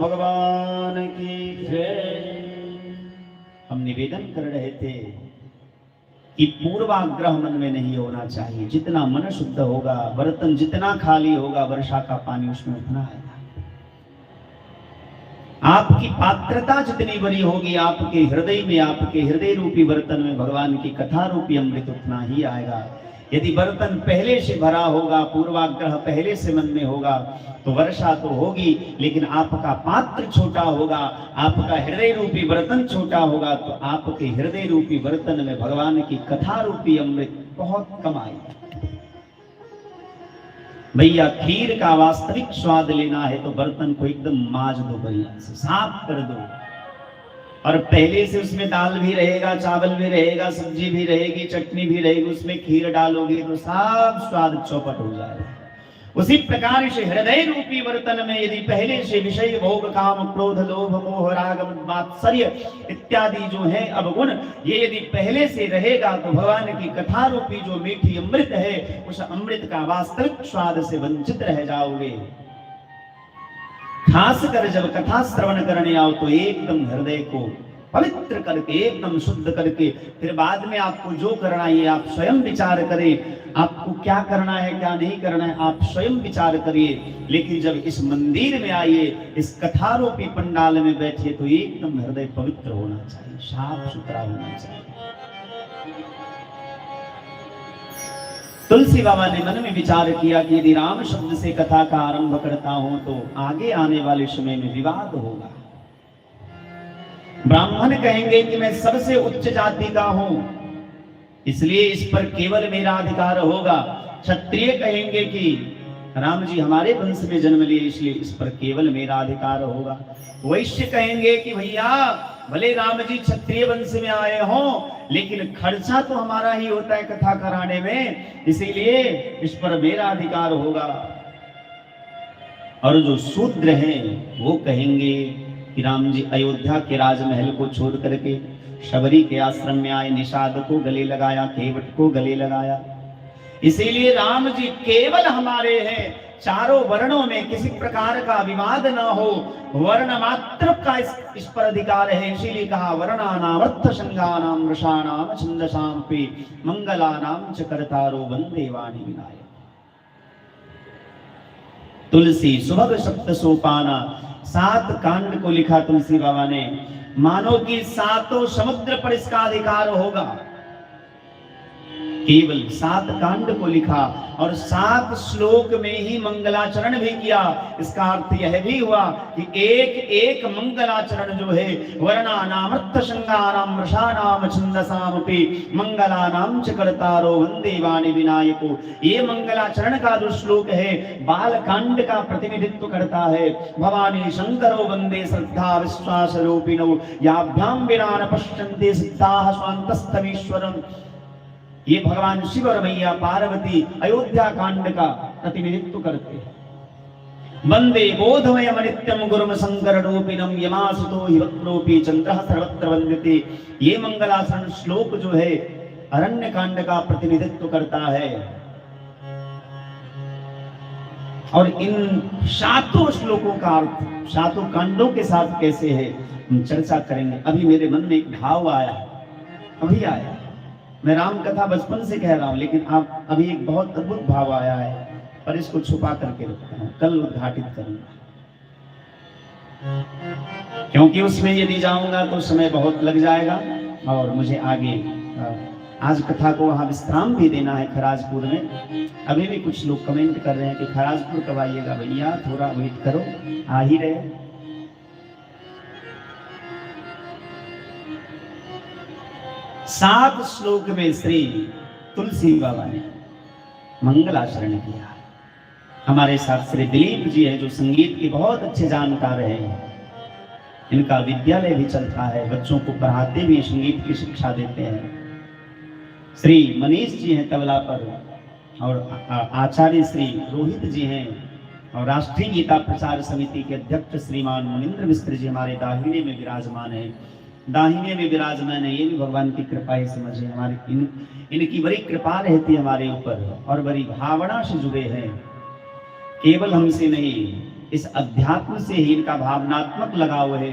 भगवान की जय। हम निवेदन कर रहे थे कि पूर्वाग्रह मन में नहीं होना चाहिए। जितना मन शुद्ध होगा, बर्तन जितना खाली होगा, वर्षा का पानी उसमें उतना आएगा। आपकी पात्रता जितनी बड़ी होगी, आपके हृदय में, आपके हृदय रूपी बर्तन में भगवान की कथा रूपी अमृत उतना ही आएगा। यदि बर्तन पहले से भरा होगा, पूर्वाग्रह पहले से मन में होगा, तो वर्षा तो होगी, लेकिन आपका पात्र छोटा होगा, आपका हृदय रूपी बर्तन छोटा होगा, तो आपके हृदय रूपी बर्तन में भगवान की कथा रूपी अमृत बहुत कम आएगा। भैया खीर का वास्तविक स्वाद लेना है तो बर्तन को एकदम माज दो, बढ़िया से साफ कर दो, और पहले से उसमें दाल भी रहेगा, चावल भी रहेगा, सब्जी भी रहेगी, चटनी भी रहेगी, उसमें खीर डालोगे तो सब स्वाद चौपट हो जाएगा। उसी प्रकार से हृदय रूपी बर्तन में यदि पहले से विषय भोग काम क्रोध लोभ मोह राग मात्सर्य इत्यादि जो है अवगुण, ये यदि पहले से रहेगा तो भगवान की कथा रूपी जो मीठी अमृत है, उस अमृत का वास्तविक स्वाद से वंचित रह जाओगे। खासकर जब कथा श्रवण करने आओ तो एकदम हृदय को पवित्र करके, एकदम शुद्ध करके, फिर बाद में आपको जो करना है आप स्वयं विचार करें। आपको क्या करना है क्या नहीं करना है आप स्वयं विचार करिए। लेकिन जब इस मंदिर में आइए, इस कथा रूपी पंडाल में बैठिए, तो एकदम हृदय पवित्र होना चाहिए, साफ सुथरा होना चाहिए। तुलसी बाबा ने मन में विचार किया कि यदि राम शब्द से कथा का आरंभ करता हूं तो आगे आने वाले समय में विवाद होगा। ब्राह्मण कहेंगे कि मैं सबसे उच्च जाति का हूं, इसलिए इस पर केवल मेरा अधिकार होगा। क्षत्रिय कहेंगे कि राम जी हमारे वंश में जन्म लिए, इसलिए इस पर केवल मेरा अधिकार होगा। वैश्य कहेंगे कि भैया भले राम जी क्षत्रिय वंश में आए हों, लेकिन खर्चा तो हमारा ही होता है कथा कराने में, इसीलिए इस पर मेरा अधिकार होगा। और जो शूद्र हैं वो कहेंगे कि राम जी अयोध्या के राजमहल को छोड़ करके शबरी के आश्रम में आए, निषाद को गले लगाया, केवट को गले लगाया, इसीलिए राम जी केवल हमारे हैं, चारों वर्णों में किसी प्रकार का विवाद न हो, वर्ण मात्र का इस पर अधिकार है। इसीलिए कहा वर्णानाम अर्थ संज्ञानाम रसानाम छंदसाम पे मंगलानाम च कर्तारो वंदे वाणी विनायक। तुलसी सुभग सप्त सोपाना, 7 कांड को लिखा तुलसी बाबा ने, मानो कि 7 समुद्र पर इसका अधिकार होगा। केवल 7 कांड को लिखा और 7 श्लोक में ही मंगलाचरण भी किया। इसका अर्थ यह भी हुआ कि एक एक मंगलाचरण जो है वर्णानाम अर्थ संज्ञानाम रसानाम छंदसाम पे मंगलानाम च कर्तारो वंदे वाणी विनायको, ये मंगलाचरण का जो श्लोक है बाल कांड का प्रतिनिधित्व करता है। भवानी शंकरो वंदे श्रद्धा विश्वास रूपिणो याभ्याम विना न पश्यन्ते सिद्धाः स्वान्तस्तमीश्वरम्, ये भगवान शिव और मैया पार्वती अयोध्या कांड का प्रतिनिधित्व करते हैं। वंदे बोधमयम नित्यम गुरुम शंकर रूपिणम यमासुतो हिवत्रोपि चंद्रः सर्वत्र वंदते, ये मंगलाचरण श्लोक जो है अरण्य कांड का प्रतिनिधित्व करता है। और इन 7 श्लोकों का अर्थ 7 कांडों के साथ कैसे है हम चर्चा करेंगे। अभी मेरे मन में एक भाव आया, अभी आया, मैं राम कथा बचपन से कह रहा हूं, लेकिन आप अभी एक बहुत अद्भुत भाव आया है, पर इसको छुपा करके रखता हूं, कल उद्घाटित करूंगा, क्योंकि उसमें यदि जाऊंगा तो समय बहुत लग जाएगा और मुझे आगे आज कथा को वहां विश्राम भी देना है खराजपुर में। अभी भी कुछ लोग कमेंट कर रहे हैं कि खराजपुर कब आइएगा भैया, थोड़ा वेट करो, आ ही रहे। सात श्लोक में श्री तुलसी बाबा ने मंगलाचरण किया। हमारे साथ श्री दिलीप जी हैं जो संगीत के बहुत अच्छे जानकार हैं, इनका विद्यालय भी चलता है, बच्चों को पढ़ाते भी संगीत की शिक्षा देते हैं। श्री मनीष जी हैं तबला पर, और आचार्य श्री रोहित जी हैं, और राष्ट्रीय गीता प्रचार समिति के अध्यक्ष श्रीमान मुनिंद्र मिश्र जी हमारे दाहिने में विराजमान है। दाहिने में विराजमान है, ये भी भगवान की कृपा ही समझे। हमारी इनकी बड़ी कृपा रहती है हमारे ऊपर और बड़ी भावना से जुड़े हैं, केवल हमसे नहीं, इस अध्यात्म से ही इनका भावनात्मक लगाव है।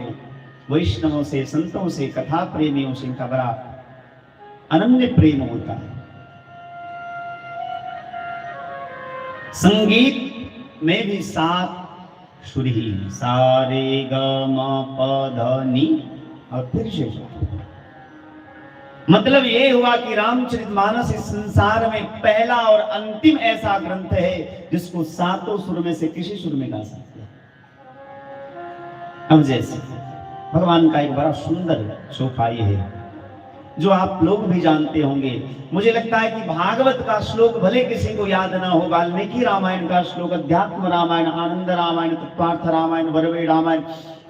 वैष्णवों से, संतों से, कथा प्रेमियों से इनका बड़ा अनन्य प्रेम होता है। संगीत में भी 7 सुर ही, सा रे ग म प ध नि और फिर से। मतलब ये हुआ कि रामचरितमानस इस संसार में पहला और अंतिम ऐसा ग्रंथ है जिसको 7 सुर में से किसी सुर में गा सकते हैं। अब जैसे भगवान का एक बड़ा सुंदर चौपाई है जो आप लोग भी जानते होंगे। मुझे लगता है कि भागवत का श्लोक भले किसी को याद ना हो, वाल्मीकि रामायण का श्लोक, अध्यात्म रामायण, आनंद रामायण, तत्वार्थ रामायण, वरवेद रामायण,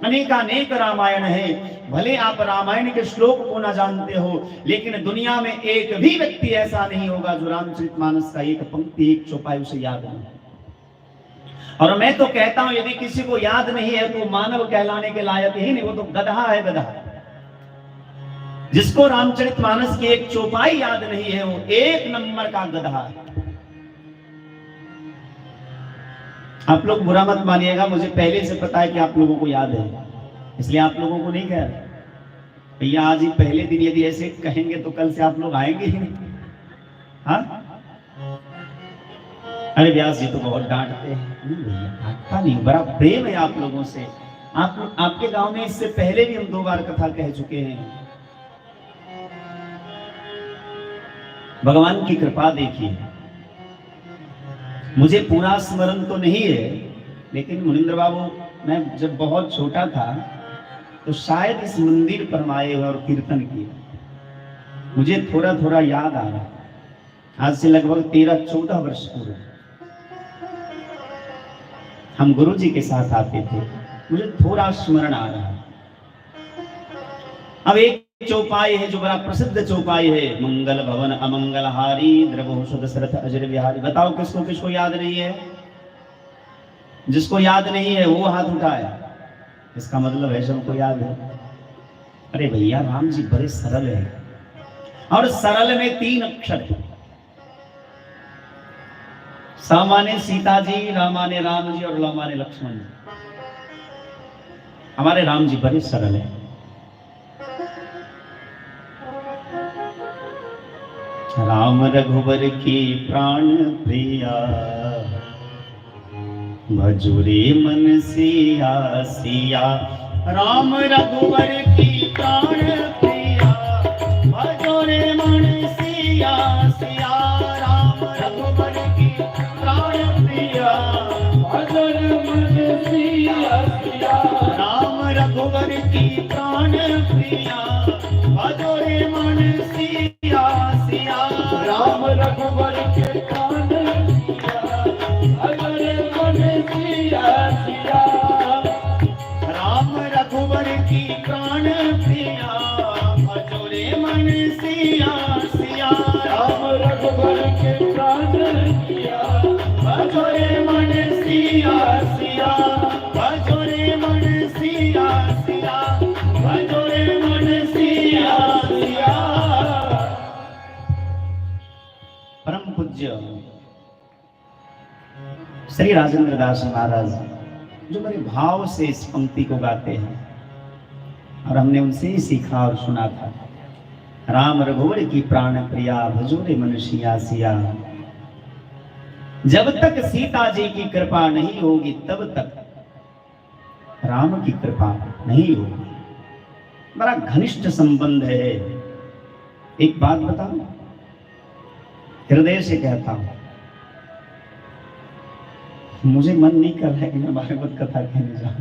अनेकानेक रामायण है। भले आप रामायण के श्लोक को ना जानते हो, लेकिन दुनिया में एक भी व्यक्ति ऐसा नहीं होगा जो रामचरितमानस का एक पंक्ति, एक चौपाई उसे याद नहीं। और मैं तो कहता हूं यदि किसी को याद नहीं है तो मानव कहलाने के लायक ही नहीं, वो तो गधा है, गधा। जिसको रामचरितमानस की एक चौपाई याद नहीं है वो 1 नंबर का गधा है। आप लोग बुरा मत मानिएगा, मुझे पहले से पता है कि आप लोगों को याद है, इसलिए आप लोगों को नहीं कह रहा भैया आज ही पहले दिन यदि ऐसे कहेंगे तो कल से आप लोग आएंगे ही नहीं। हाँ, अरे व्यास जी तो बहुत डांटते हैं। नहीं भैया, डांटता नहीं, बड़ा प्रेम है आप लोगों से। आपके गांव में इससे पहले भी हम 2 बार कथा कह चुके हैं। भगवान की कृपा देखिए, मुझे पूरा स्मरण तो नहीं है, लेकिन मुनिंद्र बाबू, मैं जब बहुत छोटा था तो शायद इस मंदिर पर आए और कीर्तन किए, मुझे थोड़ा थोड़ा याद आ रहा। आज से लगभग 13-14 वर्ष पूर्व हम गुरु जी के साथ आते थे, मुझे थोड़ा स्मरण आ रहा। अब एक चौपाई है जो बड़ा प्रसिद्ध चौपाई है, मंगल भवन अमंगल हारी द्रवहुष दशरथ अजर बिहारी। बताओ किसको किसको याद नहीं है? जिसको याद नहीं है वो हाथ उठाए, इसका मतलब है सबको याद है। अरे भैया राम जी बड़े सरल है, और सरल में 3 अक्षर, सामा ने सीता जी, रामा ने राम जी और लमा ने लक्ष्मण जी। हमारे राम जी बड़े सरल हैं। राम रघुवर की प्राण प्रिया, भजुरे मन सिया सिया। राम रघुवर की प्राण प्रिया, भजुरे मन सिया सिया। राम रघुवर की प्राण प्रिया, भजुरे मन सिया सिया। राम रघुवर की प्राण प्रिया, भजुरे मन सिया सिया। राम रघुवर के प्राण प्रिया, भजुरे मन सिया सिया। राम रघुवर की प्राण प्रिया, भजुरे मन सिया सिया। राम रघुवर के प्राण प्रिया, भजुरे मन सिया सिया। भजुरे मन सिया सिया, भजुरे मन सिया सिया। परम पूज्य श्री राजेंद्र दास महाराज जो बड़े भाव से इस पंक्ति को गाते हैं और हमने उनसे ही सीखा और सुना था। राम रघुवर की प्राण प्रिया, भजुरे मन सिया सिया। जब तक सीता जी की कृपा नहीं होगी तब तक राम की कृपा नहीं होगी। बड़ा घनिष्ठ संबंध है। एक बात बताऊं, हृदय से कहता हूं, मुझे मन नहीं कर रहा है कि मैं भागवत कथा कहने जाऊं।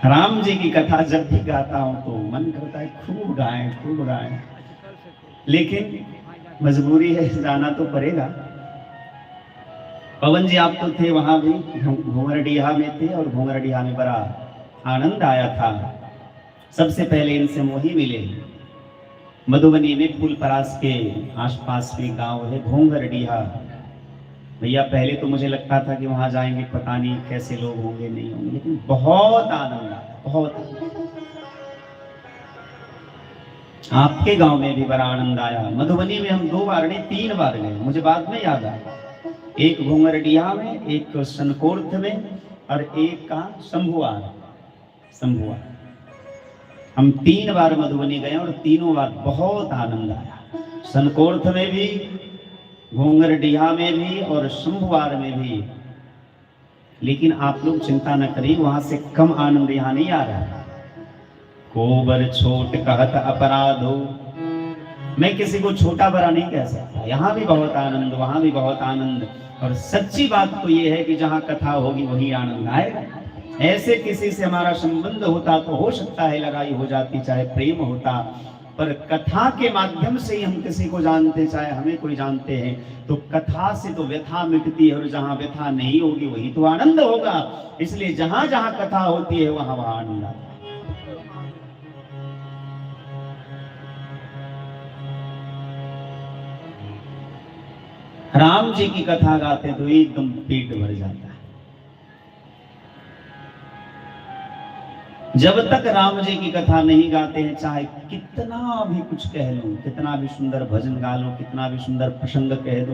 राम जी की कथा जब भी गाता हूं तो मन करता है खूब गाएं खूब गाएं, लेकिन मजबूरी है, जाना तो पड़ेगा। पवन जी आप तो थे वहां भी, घुंगरडीहा में थे और घुंगरडीहा में बड़ा आनंद आया था। सबसे पहले इनसे मोही मिले। मधुबनी में फूलपरास के आसपास में गांव है घुंगरडीहा। भैया पहले तो मुझे लगता था कि वहां जाएंगे पता नहीं कैसे लोग होंगे नहीं होंगे, लेकिन बहुत आनंद आया, बहुत आनंद। आपके गांव में भी बड़ा आनंद आया। मधुबनी में हम 2 बार नहीं 3 बार गए, मुझे बाद में याद आया। एक घुंगरडीहा में, एक सनकोर्थ में और एक का शंभुआर। हम 3 बार मधुबनी गए और तीनों बार बहुत आनंद आया। सनकोर्थ में भी, घुंगरडीहा में भी और शंभुआर में भी। लेकिन आप लोग चिंता न करिए, वहां से कम आनंद यहाँ नहीं आ रहा। कोबर छोट कहत अपराध हो, मैं किसी को छोटा बड़ा नहीं कह सकता। यहाँ भी बहुत आनंद, वहां भी बहुत आनंद। और सच्ची बात तो ये है कि जहाँ कथा होगी वही आनंद आएगा। ऐसे किसी से हमारा संबंध होता तो हो सकता है लड़ाई हो जाती, चाहे प्रेम होता, पर कथा के माध्यम से ही हम किसी को जानते, चाहे हमें कोई जानते हैं, तो कथा से तो व्यथा मिटती है और जहाँ व्यथा नहीं होगी वही तो आनंद होगा। इसलिए जहां जहां कथा होती है वहां वहां आनंद आता है। राम जी की कथा गाते तो एकदम पेट भर जाता है। जब तक राम जी की कथा नहीं गाते हैं, चाहे कितना भी कुछ कह लो, कितना भी सुंदर भजन गा लो, कितना भी सुंदर प्रसंग कह दो,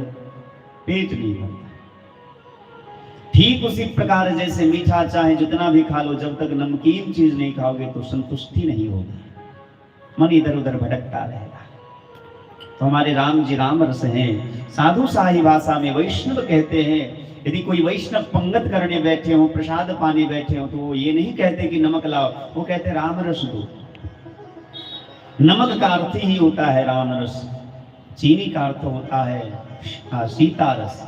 पेट नहीं भरता। ठीक उसी प्रकार जैसे मीठा चाहे जितना भी खा लो, जब तक नमकीन चीज नहीं खाओगे तो संतुष्टि नहीं होगी, मन इधर उधर भटकता रहेगा। तो हमारे राम जी राम रस हैं। साधु शाही भाषा में वैष्णव कहते हैं। यदि कोई वैष्णव पंगत करने बैठे हो, प्रसाद पाने बैठे हो, तो वो ये नहीं कहते कि नमक लाओ, वो कहते राम रस दो। नमक का अर्थ ही होता है राम रस। चीनी का अर्थ होता है सीता रस।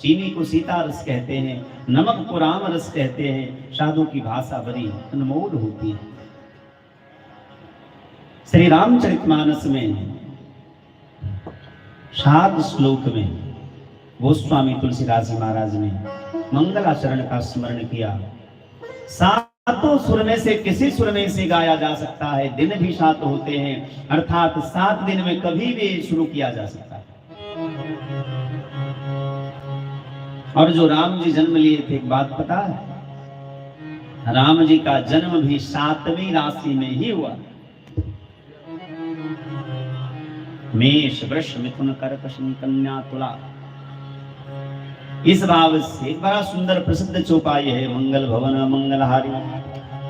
चीनी को सीता रस कहते हैं, नमक को राम रस कहते हैं। साधु की भाषा बड़ी अनमोल होती है। श्री रामचरितमानस में 7 श्लोक में गोस्वामी तुलसीदास जी महाराज ने मंगलाचरण का स्मरण किया। 7 सुर में से किसी सुर में से गाया जा सकता है। दिन भी 7 होते हैं, अर्थात 7 दिन में कभी भी शुरू किया जा सकता है। और जो राम जी जन्म लिए थे, एक बात पता है, राम जी का जन्म भी 7वीं राशि में ही हुआ। मेष वृष मिथुन कर्क सिंह कन्या तुला, इस भाव से बड़ा सुंदर प्रसिद्ध चौपाई है मंगल भवन मंगलहारी।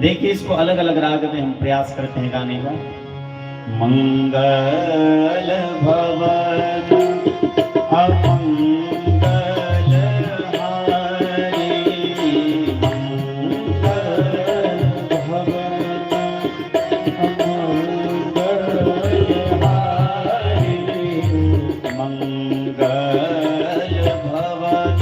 देखिए इसको अलग अलग राग में हम प्रयास करते हैं गाने का। मंगल भवन अमंगल हारी, मंगल भवन अमंगल हारी, मंगल भवन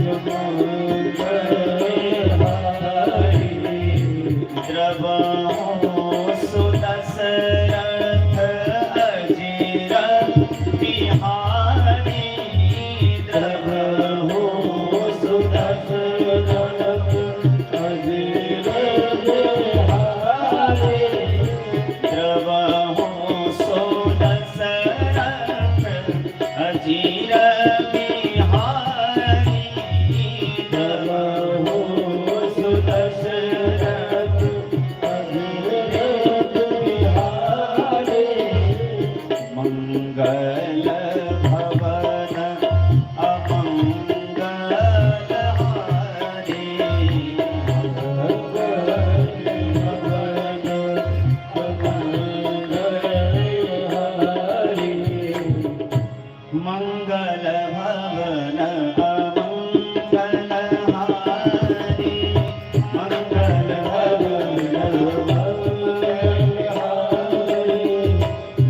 अमंगल हारी, द्रवहु सुदशरथ अजिर बिहारी, द्रवहु सुदशरथ अजिर बिहारी, द्रवहु सुदशरथ अजिर बिहारी, द्रवहु सुदशरथ मंगल भवन अमंगल हारी, मंगल भवन अमंगल हारी, मंगल भवन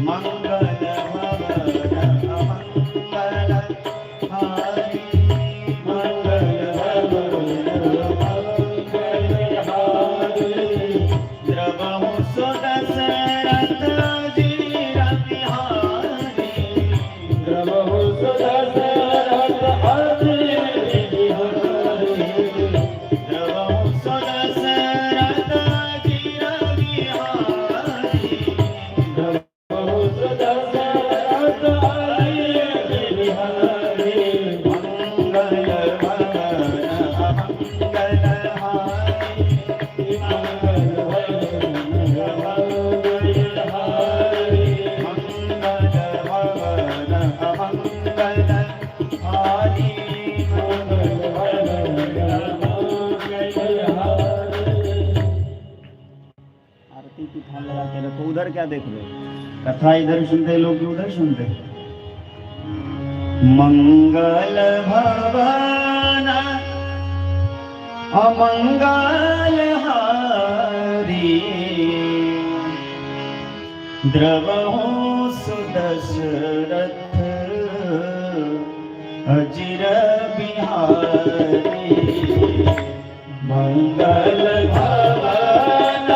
मंगल भवन अमंगल हारी, मंगल भवन अमंगल हारी, द्रवहु सुदशरथ अजिर बिहारी, द्रवहु सुदशरथ अजिर बिहारी, द्रवहु सुदशरथ अजिर बिहारी, द्रवहु सुदशरथ अजिर बिहारी, मंगल भवन अमंगल हारी, मंगल भवन अमंगल हारी, मंगल भवन अमंगल हारी, मंगल भवन अमंगल हारी। आरती की थाल लगा के रखो। उधर क्या देख रहे हो? कथा इधर सुनते लोग कि उधर सुनते? मंगल भवन अमंगल हारी, द्रवहु सुदशरथ अजिर बिहारी, मंगल भवन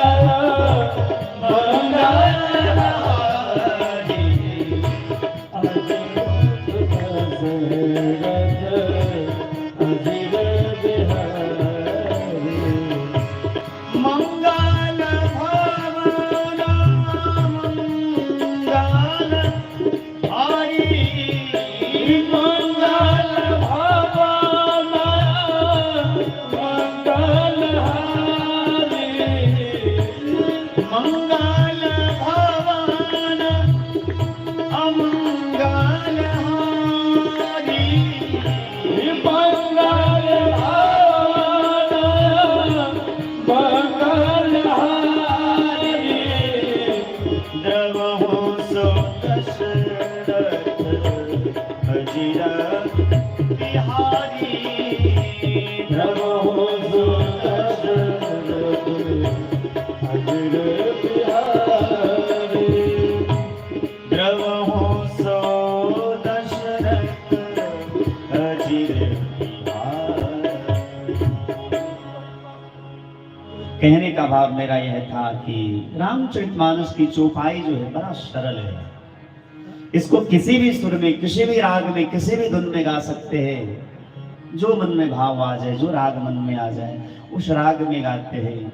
मंगल हारी, अजिर बिहारी, मंगल भवन मंगल हारी, मंगल भवन मंगल हारी, मंगल भवन अमंगल हारी, मंगल भवन मंगल हारी, द्रवहु सुदशरथ अजिर बिहारी, द्रवहु सुदशरथ अजिर बिहारी, द्रवहु सुदशरथ अजिर बिहारी। कहने का भाव मेरा यह था कि रामचरितमानस की चौपाई जो है बड़ा सरल है। इसको किसी भी सुर में, किसी भी राग में, किसी भी धुन में गा सकते हैं। जो मन में भाव आ जाए, जो राग मन में आ जाए उस राग में गाते हैं।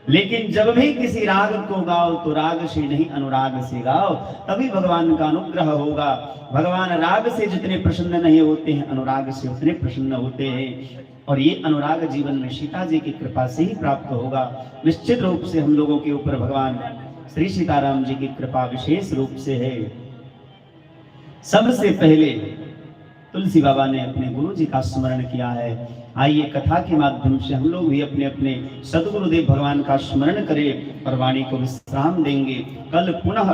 लेकिन जब भी किसी राग को गाओ तो राग से नहीं अनुराग से गाओ, तभी भगवान का अनुग्रह होगा। भगवान राग से जितने प्रसन्न नहीं होते हैं, अनुराग से उतने प्रसन्न होते हैं। और ये अनुराग जीवन में सीता जी की कृपा से ही प्राप्त होगा। निश्चित रूप से हम लोगों के ऊपर भगवान श्री सीताराम जी की कृपा विशेष रूप से है। सबसे पहले तुलसी बाबा ने अपने गुरु जी का स्मरण किया है। आइए कथा के माध्यम से हम लोग भी अपने अपने सदगुरुदेव भगवान का स्मरण करें और वाणी को विश्राम देंगे। कल पुनः,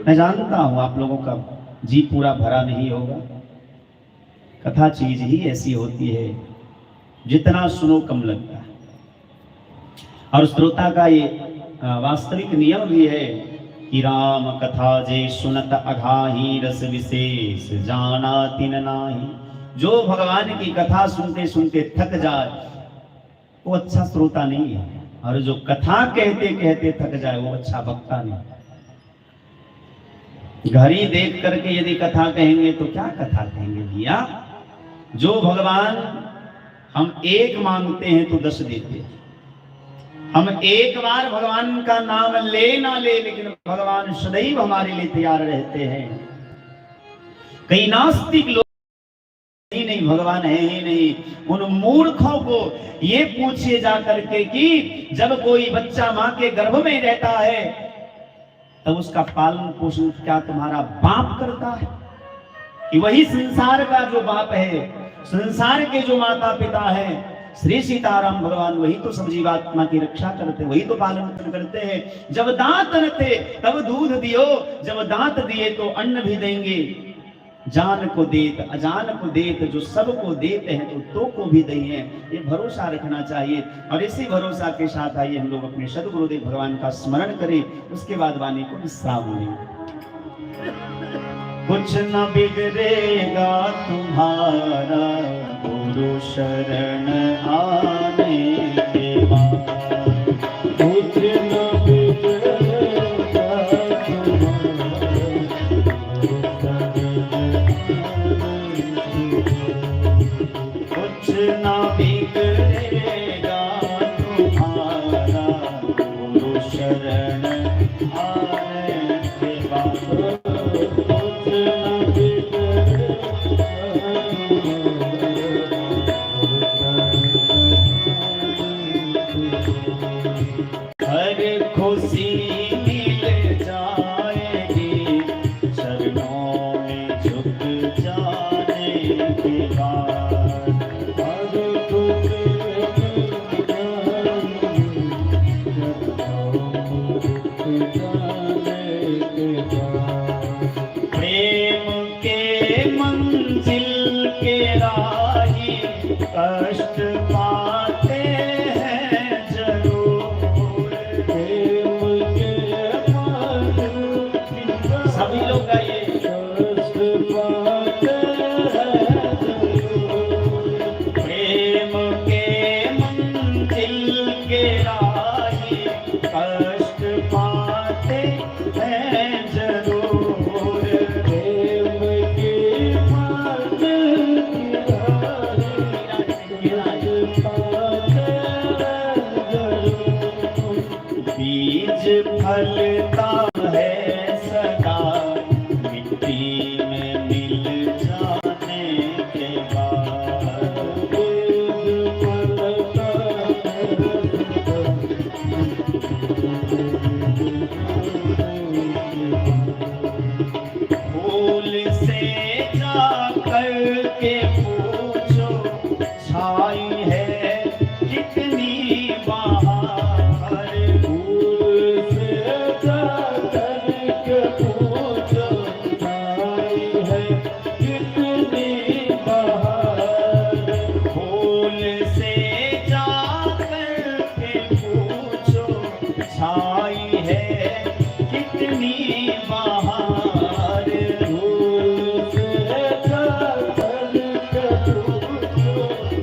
मैं जानता हूं आप लोगों का जी पूरा भरा नहीं होगा, कथा चीज ही ऐसी होती है, जितना सुनो कम लगता है। और श्रोता का ये वास्तविक नियम भी है कि राम कथा जे सुनत अघाही रस विशेष जाना तिन नाही। जो भगवान की कथा सुनते सुनते थक जाए वो अच्छा श्रोता नहीं है, और जो कथा कहते कहते थक जाए वो अच्छा वक्ता नहीं। घड़ी देख करके यदि कथा कहेंगे तो क्या कथा कहेंगे भैया। जो भगवान हम एक मांगते हैं तो 10 देते हैं। हम एक बार भगवान का नाम ले ना ले, लेकिन भगवान सदैव हमारे लिए तैयार रहते हैं। कई नास्तिक लोग नहीं भगवान है ही नहीं, उन मूर्खों को ये पूछिए जा करके कि जब कोई बच्चा मां के गर्भ में रहता है तब उसका पालन पोषण क्या तुम्हारा बाप करता है? कि वही संसार का जो बाप है, संसार के जो माता पिता है, श्री सीताराम भगवान वही तो सब जीवात्मा की रक्षा करते, वही तो पालन करते हैं। जब दांत न थे तब दूध दियो, जब दांत दिए तो अन्न भी देंगे। जान को देत अजान को देत, जो सबको देते हैं तो को भी दिए। ये भरोसा रखना चाहिए। और इसी भरोसा के साथ आइए हम लोग अपने सद्गुरुदेव भगवान का स्मरण करें, उसके बाद वाणी को विश्राम दें। कुछ न बिगड़ेगा तुम्हारा गुरु शरण आने के बाद, कुछ न बिगड़ेगा कुछ न बिगड़ेगा तुम्हारा गुरु शरण आने के बाद। खुशी मिल जाएगी चरणों में झुक जाने के बाद। प्रेम के मंजिल के राही कष्ट पाते हैं जरूर। सभी लोग गाइए। प्रेम के मंजिल के राही कष्ट पाते हैं जरूर। प्रेम के मंजिल के राही बीज फलता है सदा मिट्टी में मिल जाने के बाद। फूल से जाकर के पूछो छाई है कितनी बहार। फूल से जाकर के पूछो छाई है कितनी बहार। फूल से जाकर के पूछो छाई है कितनी बहार। फूल से जाकर के पूछो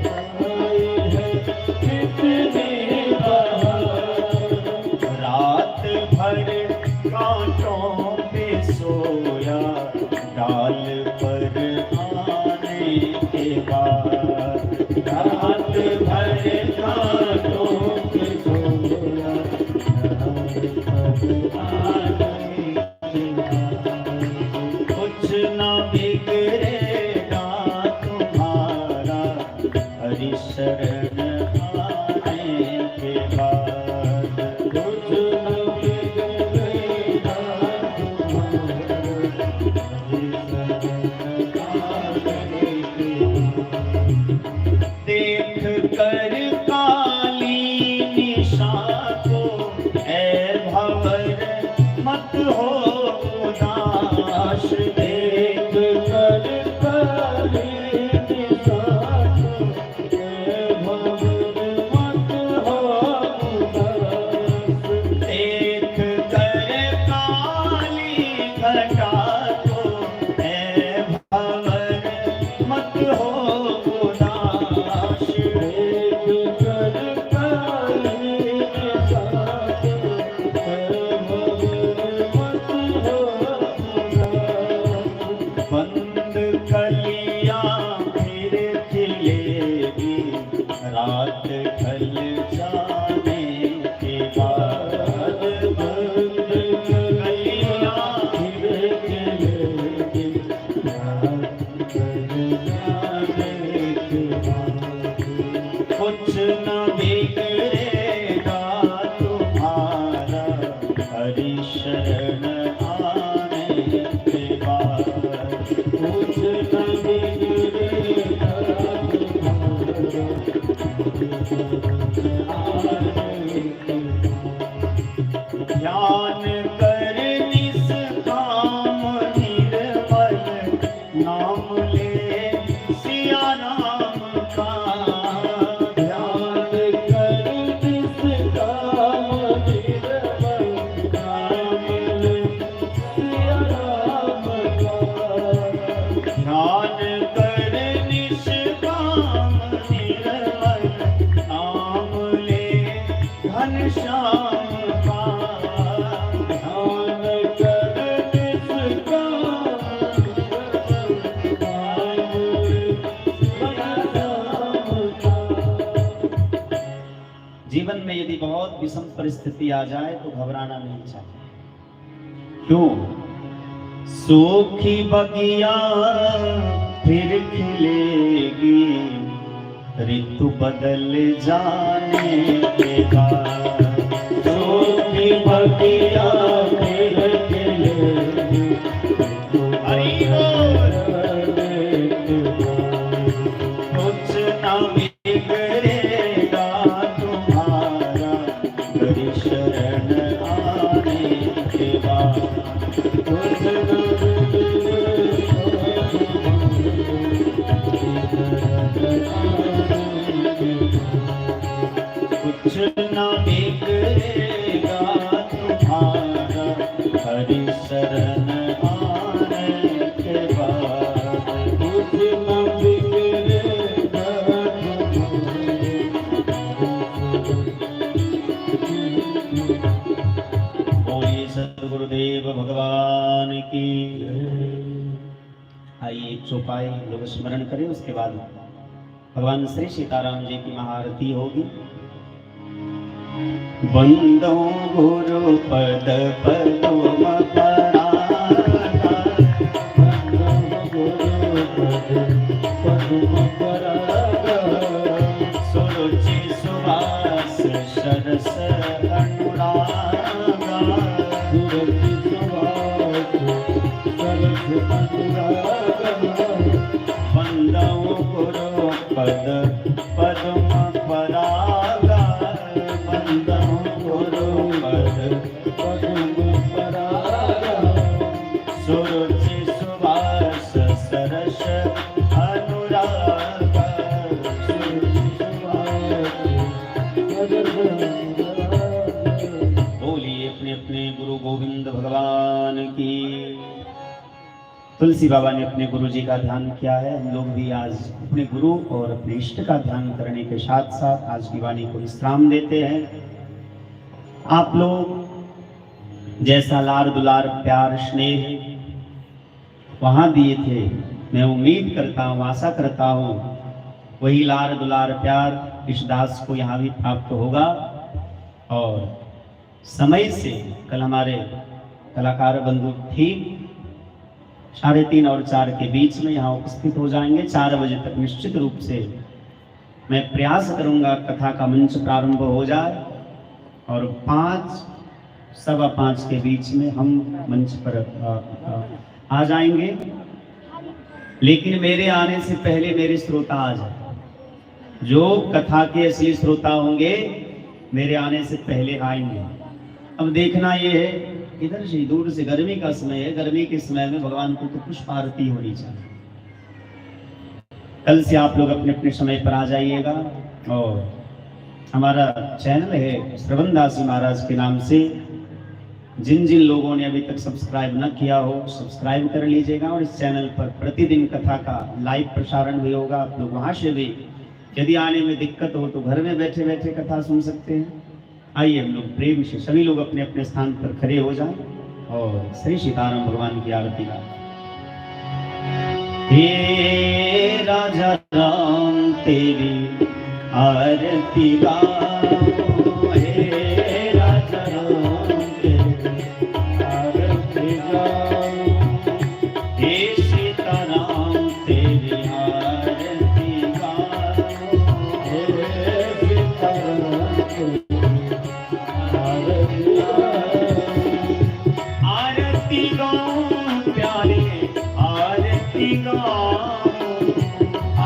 छाई है कितनी बहार। रात भर कांटों पे सोया डाल पर आने के बाद। रात भर कांटों पे शरण आने के बाद कुछ न बिगड़ेगा देख कर काली निशा को ऐ भंवर मत हो उदास। देख कर काली निशा को ऐ भंवर मत हो उदास। देख कर काली घटा को ऐ भंवर मत हो उदास। देख कर काली निशा को ऐ भंवर मत हो उदास। बंद कलियां फिर खिलेगी रात ढल जाने के बाद। बंद कलियां फिर खिलेगी रात ढल जाने के बाद। कुछ न बिगड़ेगा तुम्हारा हरि शरण आने के बाद। कुछ न बिगड़ेगा तुम्हारा आने के बाद। ध्यान कर निष्काम निर्मल नाम ले सिया राम का। ध्यान कर निष्काम निर्मल नाम ले सिया राम का। ध्यान कर निष्काम निर्मल नाम ले घनश्याम का। ध्यान कर निष्काम निर्मल नाम ले घनश्याम का। जीवन में यदि बहुत विषम परिस्थिति आ जाए तो घबराना नहीं चाहिए। क्यों? सूखी बगिया फिर खिलेगी ऋतु बदल जाने के बाद। सूखी बगिया फिर खिलेगी ऋतु बदलने के बाद। कुछ न बिगड़ेगा तुम्हारा हरि शरण आने के बाद। कुछ न कुछ न बिगड़ेगा तुम्हारा हरि शरण आने के बाद। कुछ न बिगड़ेगा बोलिए सद्गुरुदेव भगवान की। आइए एक चौपाई लोग स्मरण करें, उसके बाद भगवान श्री सीताराम जी की महाआरती होगी। बंदो गुरु पद पदम परागा। बंदो गुरु पद पदम परागा। सुरुचि सुवास सरस अनुरागा। सुरुचि सुवास सरस अनुरागा। बंदो गुरु पद पदम परागा। बंदो गुरु पद पदम परागा। सुरुचि सुवास सरस अनुरागा। सुरुचि सुवास सरस अनुरागा। बोलिए अपने अपने गुरु गोविंद भगवान की। तुलसी बाबा ने अपने गुरु जी का ध्यान किया है। हम लोग भी आज अपने गुरु और अपने इष्ट का ध्यान करने के साथ साथ आज की वाणी को विश्राम देते हैं। आप लोग जैसा लाड़ दुलार प्यार स्नेह वहां दिए थे, मैं उम्मीद करता हूँ, आशा करता हूँ वही लाड़ दुलार प्यार इस दास को यहाँ भी प्राप्त होगा। और समय से कल हमारे कलाकार बंधु ठीक 3:30 और 4 के बीच में यहाँ उपस्थित हो जाएंगे। 4 बजे तक निश्चित रूप से मैं प्रयास करूंगा कथा का मंच प्रारंभ हो जाए और 5:15 के बीच में हम मंच पर आ जाएंगे। लेकिन मेरे आने से पहले मेरे श्रोता आ जाए। जो कथा के असली श्रोता होंगे मेरे आने से पहले आएंगे। अब देखना ये है, इधर से दूर से गर्मी का समय है, गर्मी के समय में भगवान को तो पुष्प आरती होनी चाहिए। कल से आप लोग अपने अपने समय पर आ जाइएगा। और हमारा चैनल है श्रवण दासी महाराज के नाम से, जिन जिन लोगों ने अभी तक सब्सक्राइब न किया हो सब्सक्राइब कर लीजिएगा। और इस चैनल पर प्रतिदिन कथा का लाइव प्रसारण भी होगा। आप लोग वहां से भी यदि आने में दिक्कत हो तो घर में बैठे बैठे कथा सुन सकते हैं। आइए हम लोग प्रेम से सभी लोग अपने अपने स्थान पर खड़े हो जाएं और श्री सीताराम भगवान की आरती गाएं। हे राजा राम तेरी आरती गाओ, हे राजा राम तेरी आरती गाओ, हे सीताराम तेरी आरती गाओ, हे सीताराम तेरी आरती गाओ प्यारे, आरती गाओ,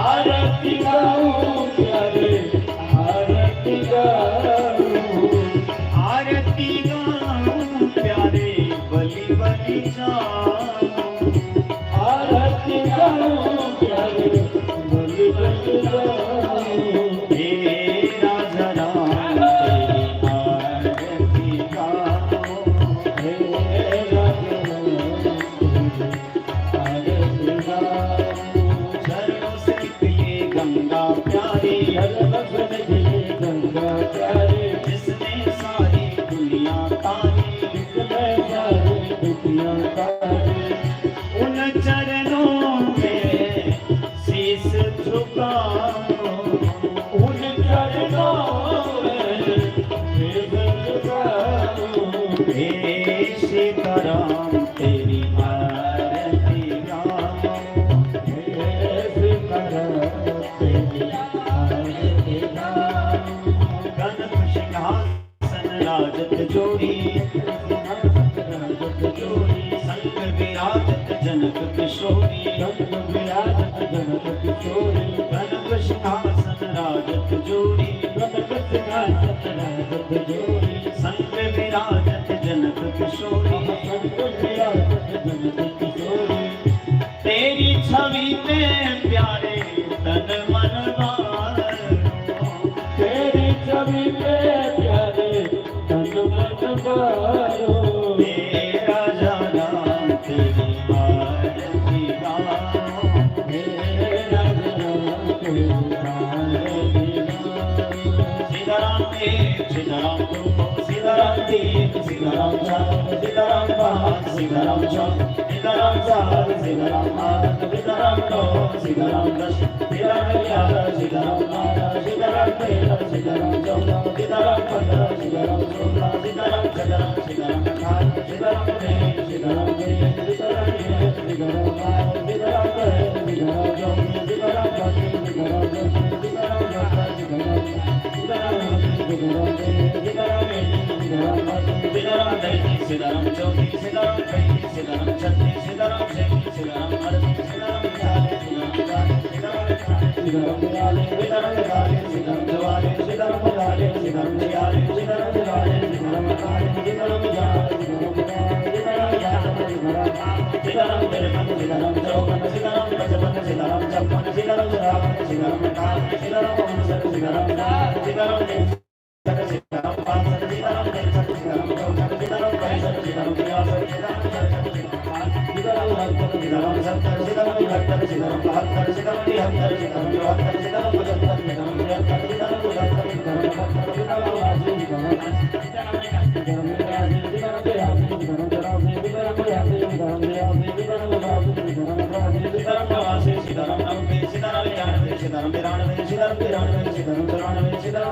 आरती गाओ प्यारे, आरती गाओ, आरती गाओ प्यारे, बलि बलि जाओ, आरती गाओ प्यारे, बलि बलि जाओ, हे राजा राम तेरी आरती गाओ, हे राजा राम तेरी आरती गाओ। चरणों से निकली गंगा प्यारी, चरणों से निकली गंगा प्यारी, जिसने सारी दुनिया तारी, जिसने सारी दुनिया तारी, उन चरणों में शीश झुकाओ, उन चरणों में शीश झुकाओ, हे सीताराम तेरी आरती गाओ, हे सीताराम तेरी आरती गाओ। कनक सिंहासन राजत जोड़ी, राजत जोड़ी, संग विराजत जनक किशोरी, संग विराजत जनक किशोरी, कनक सिंहासन राजत जोड़ी, कनक सिंहासन राजत जोड़ी, संग विराजत जनक किशोरी, संग विराजत जनक किशोरी। तेरी छवि में प्यारे तन मन मारो, तेरी छवि में प्यारे तन मन मारो, हे राजा राम तेरी आरती गाओ, हे राजा राम तेरी आरती गाओ। सीताराम देव सीताराम दो, सीताराम देव सीताराम चार, सीताराम पाँच सीताराम छः, सीताराम चार सीताराम आठ, सीताराम नौ सीताराम 10, सीताराम 11 सीताराम 12, सीताराम 13 सीताराम 14, सीताराम 15 सीताराम 16, सीताराम 17 सीताराम 18, सीताराम 19 सीताराम 20, सीताराम 21 सीताराम 22, सीताराम 23 सीताराम 24, सीताराम 25 सीताराम 26, सीताराम 27 सीताराम सीताराम 28 सीताराम 30, सीताराम 31 सीताराम 32, सीताराम 33 सीताराम 34, सीताराम 35 सीताराम 36, सीताराम 37 सीताराम 38, सीताराम 40 सीताराम 40, सीताराम 42 सीताराम 43 सीताराम 44, सीताराम 45 सीताराम 46, सीताराम 47 सीताराम 48, सीताराम 49 सीताराम 53 सीताराम 54 सीताराम 55 सीताराम 56 सीताराम 57 सीताराम 58 सीताराम 59 सीताराम 60 सीताराम 61 सीताराम 62 सीताराम 63 सीताराम 64 सीताराम 65 सीताराम 66 सीताराम 67 सीताराम 68 सीताराम 70 सीताराम 71 सीताराम 72 सीताराम 73 सीताराम 74 सीताराम 75 सीताराम 73 सीताराम 74 सीताराम 72 सीताराम 80 सीताराम 80 सीताराम 81 सीताराम 82 सीताराम 83 सीताराम 82 सीताराम 83 सीताराम 82 सीताराम 88 सीताराम 90 सीताराम 91 सीताराम 92 सीताराम 93 सीताराम 94 सीताराम 99 सीताराम 99 सीताराम 97 सीताराम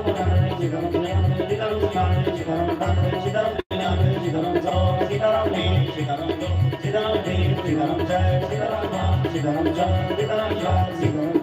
98 सीताराम 99 सीताराम 100 सीताराम 1 सीताराम 2 सीताराम 3 सीताराम 4 सीताराम 5 सीताराम 6 सीताराम 7 सीताराम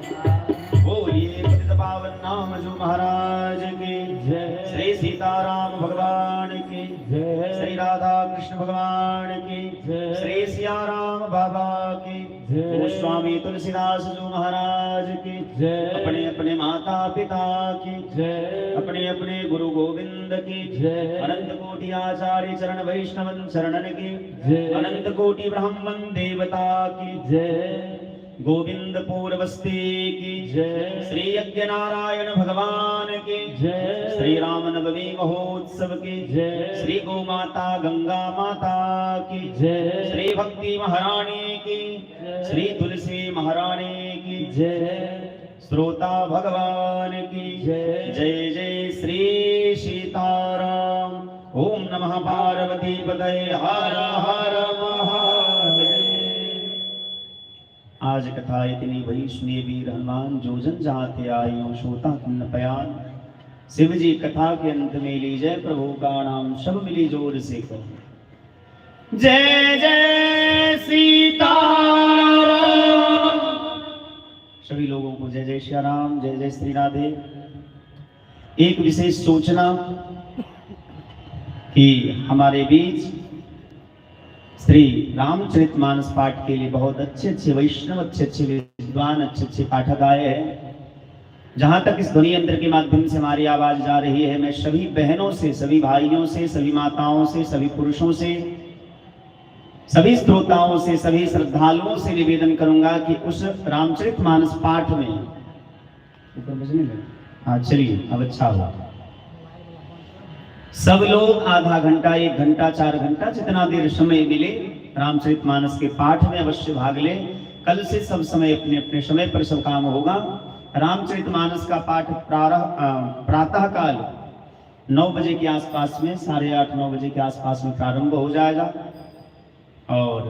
बोलिए पावन नाम जो महाराज की
जय।
श्री सीताराम भगवान की
जय।
श्री राधा कृष्ण भगवान की
जय।
श्री सियाराम बाबा की
जय।
गोस्वामी तुलसीदास जो महाराज की
जय।
अपने अपने माता पिता की
जय।
अपने अपने गुरु गोविंद की
जय।
अनंत कोटि आचार्य चरण वैष्णवन शरणन की
जय।
अनंत कोटि ब्राह्मण देवता की
जय।
गोविंद पूर्वस्ती की
जय।
श्री यज्ञ नारायण भगवान की
जय।
श्री राम नवमी महोत्सव की
जय।
श्री गौ माता गंगा माता की
जय।
श्री भक्ति महारानी की
जय।
श्री तुलसी महारानी की
जय।
श्रोता भगवान की
जय।
जय जय श्री सीताराम। ओम नमः पार्वती पतये हर हर महादेव। आज कथा इतनी बड़ी सुनिए वीर हनुमान जो जन जाते आयो श्रोता किन्न पयान। शिव जी कथा के अंत में लीजय प्रभु का नाम सब मिली जोर से कहो जय जय सीताराम। सभी लोगों को जय जय श्री राम, जय जय श्री राधे। एक विशेष सूचना कि हमारे बीच श्री रामचरितमानस पाठ के लिए बहुत अच्छे अच्छे वैष्णव, अच्छे अच्छे विद्वान, अच्छे अच्छे पाठक आए हैं। जहां तक इस ध्वनि यंत्र के माध्यम से हमारी आवाज जा रही है, मैं सभी बहनों से, सभी भाइयों से, सभी माताओं से, सभी पुरुषों से, सभी श्रोताओं से, सभी श्रद्धालुओं से निवेदन करूंगा कि उस रामचरितमानस पाठ में हाँ चलिए अब अच्छा हुआ, सब लोग आधा घंटा, 1 घंटा, 4 घंटा जितना देर समय मिले रामचरितमानस के पाठ में अवश्य भाग ले। कल से सब समय अपने अपने समय पर सब काम होगा। रामचरितमानस का पाठ प्रातः काल 9 बजे के आसपास में, 8:30 9 बजे के आसपास में प्रारंभ हो जाएगा और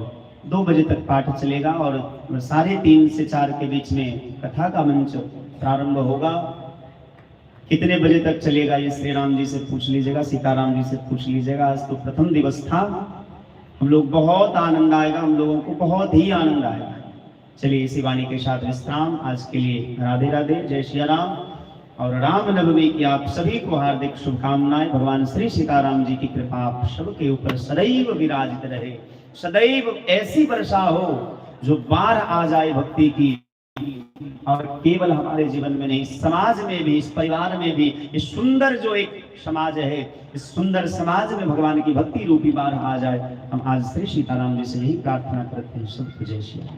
2 बजे तक पाठ चलेगा और 3:30 से 4 के बीच में कथा का मंच प्रारंभ होगा। कितने बजे तक चलेगा ये श्री राम जी से पूछ लीजिएगा, सीताराम जी से पूछ लीजिएगा। आज तो प्रथम दिवस था, हम लोग बहुत आनंद आएगा, हम लोगों को बहुत ही आनंद आएगा। चलिए इसी वाणी के साथ विश्राम। आज के लिए राधे राधे, जय श्री राम और राम नवमी की आप सभी को हार्दिक शुभकामनाएं। भगवान श्री सीताराम जी की कृपा आप सबके ऊपर सदैव विराजित रहे, सदैव ऐसी वर्षा हो जो बाढ़ आ जाए भक्ति की, और केवल हमारे जीवन में नहीं, समाज में भी, इस परिवार में भी, इस सुंदर जो एक समाज है, इस सुंदर समाज में भगवान की भक्ति रूपी बाढ़ आ जाए। हम आज श्री सीताराम जी से यही प्रार्थना करते हैं। सबको जय श्री राम।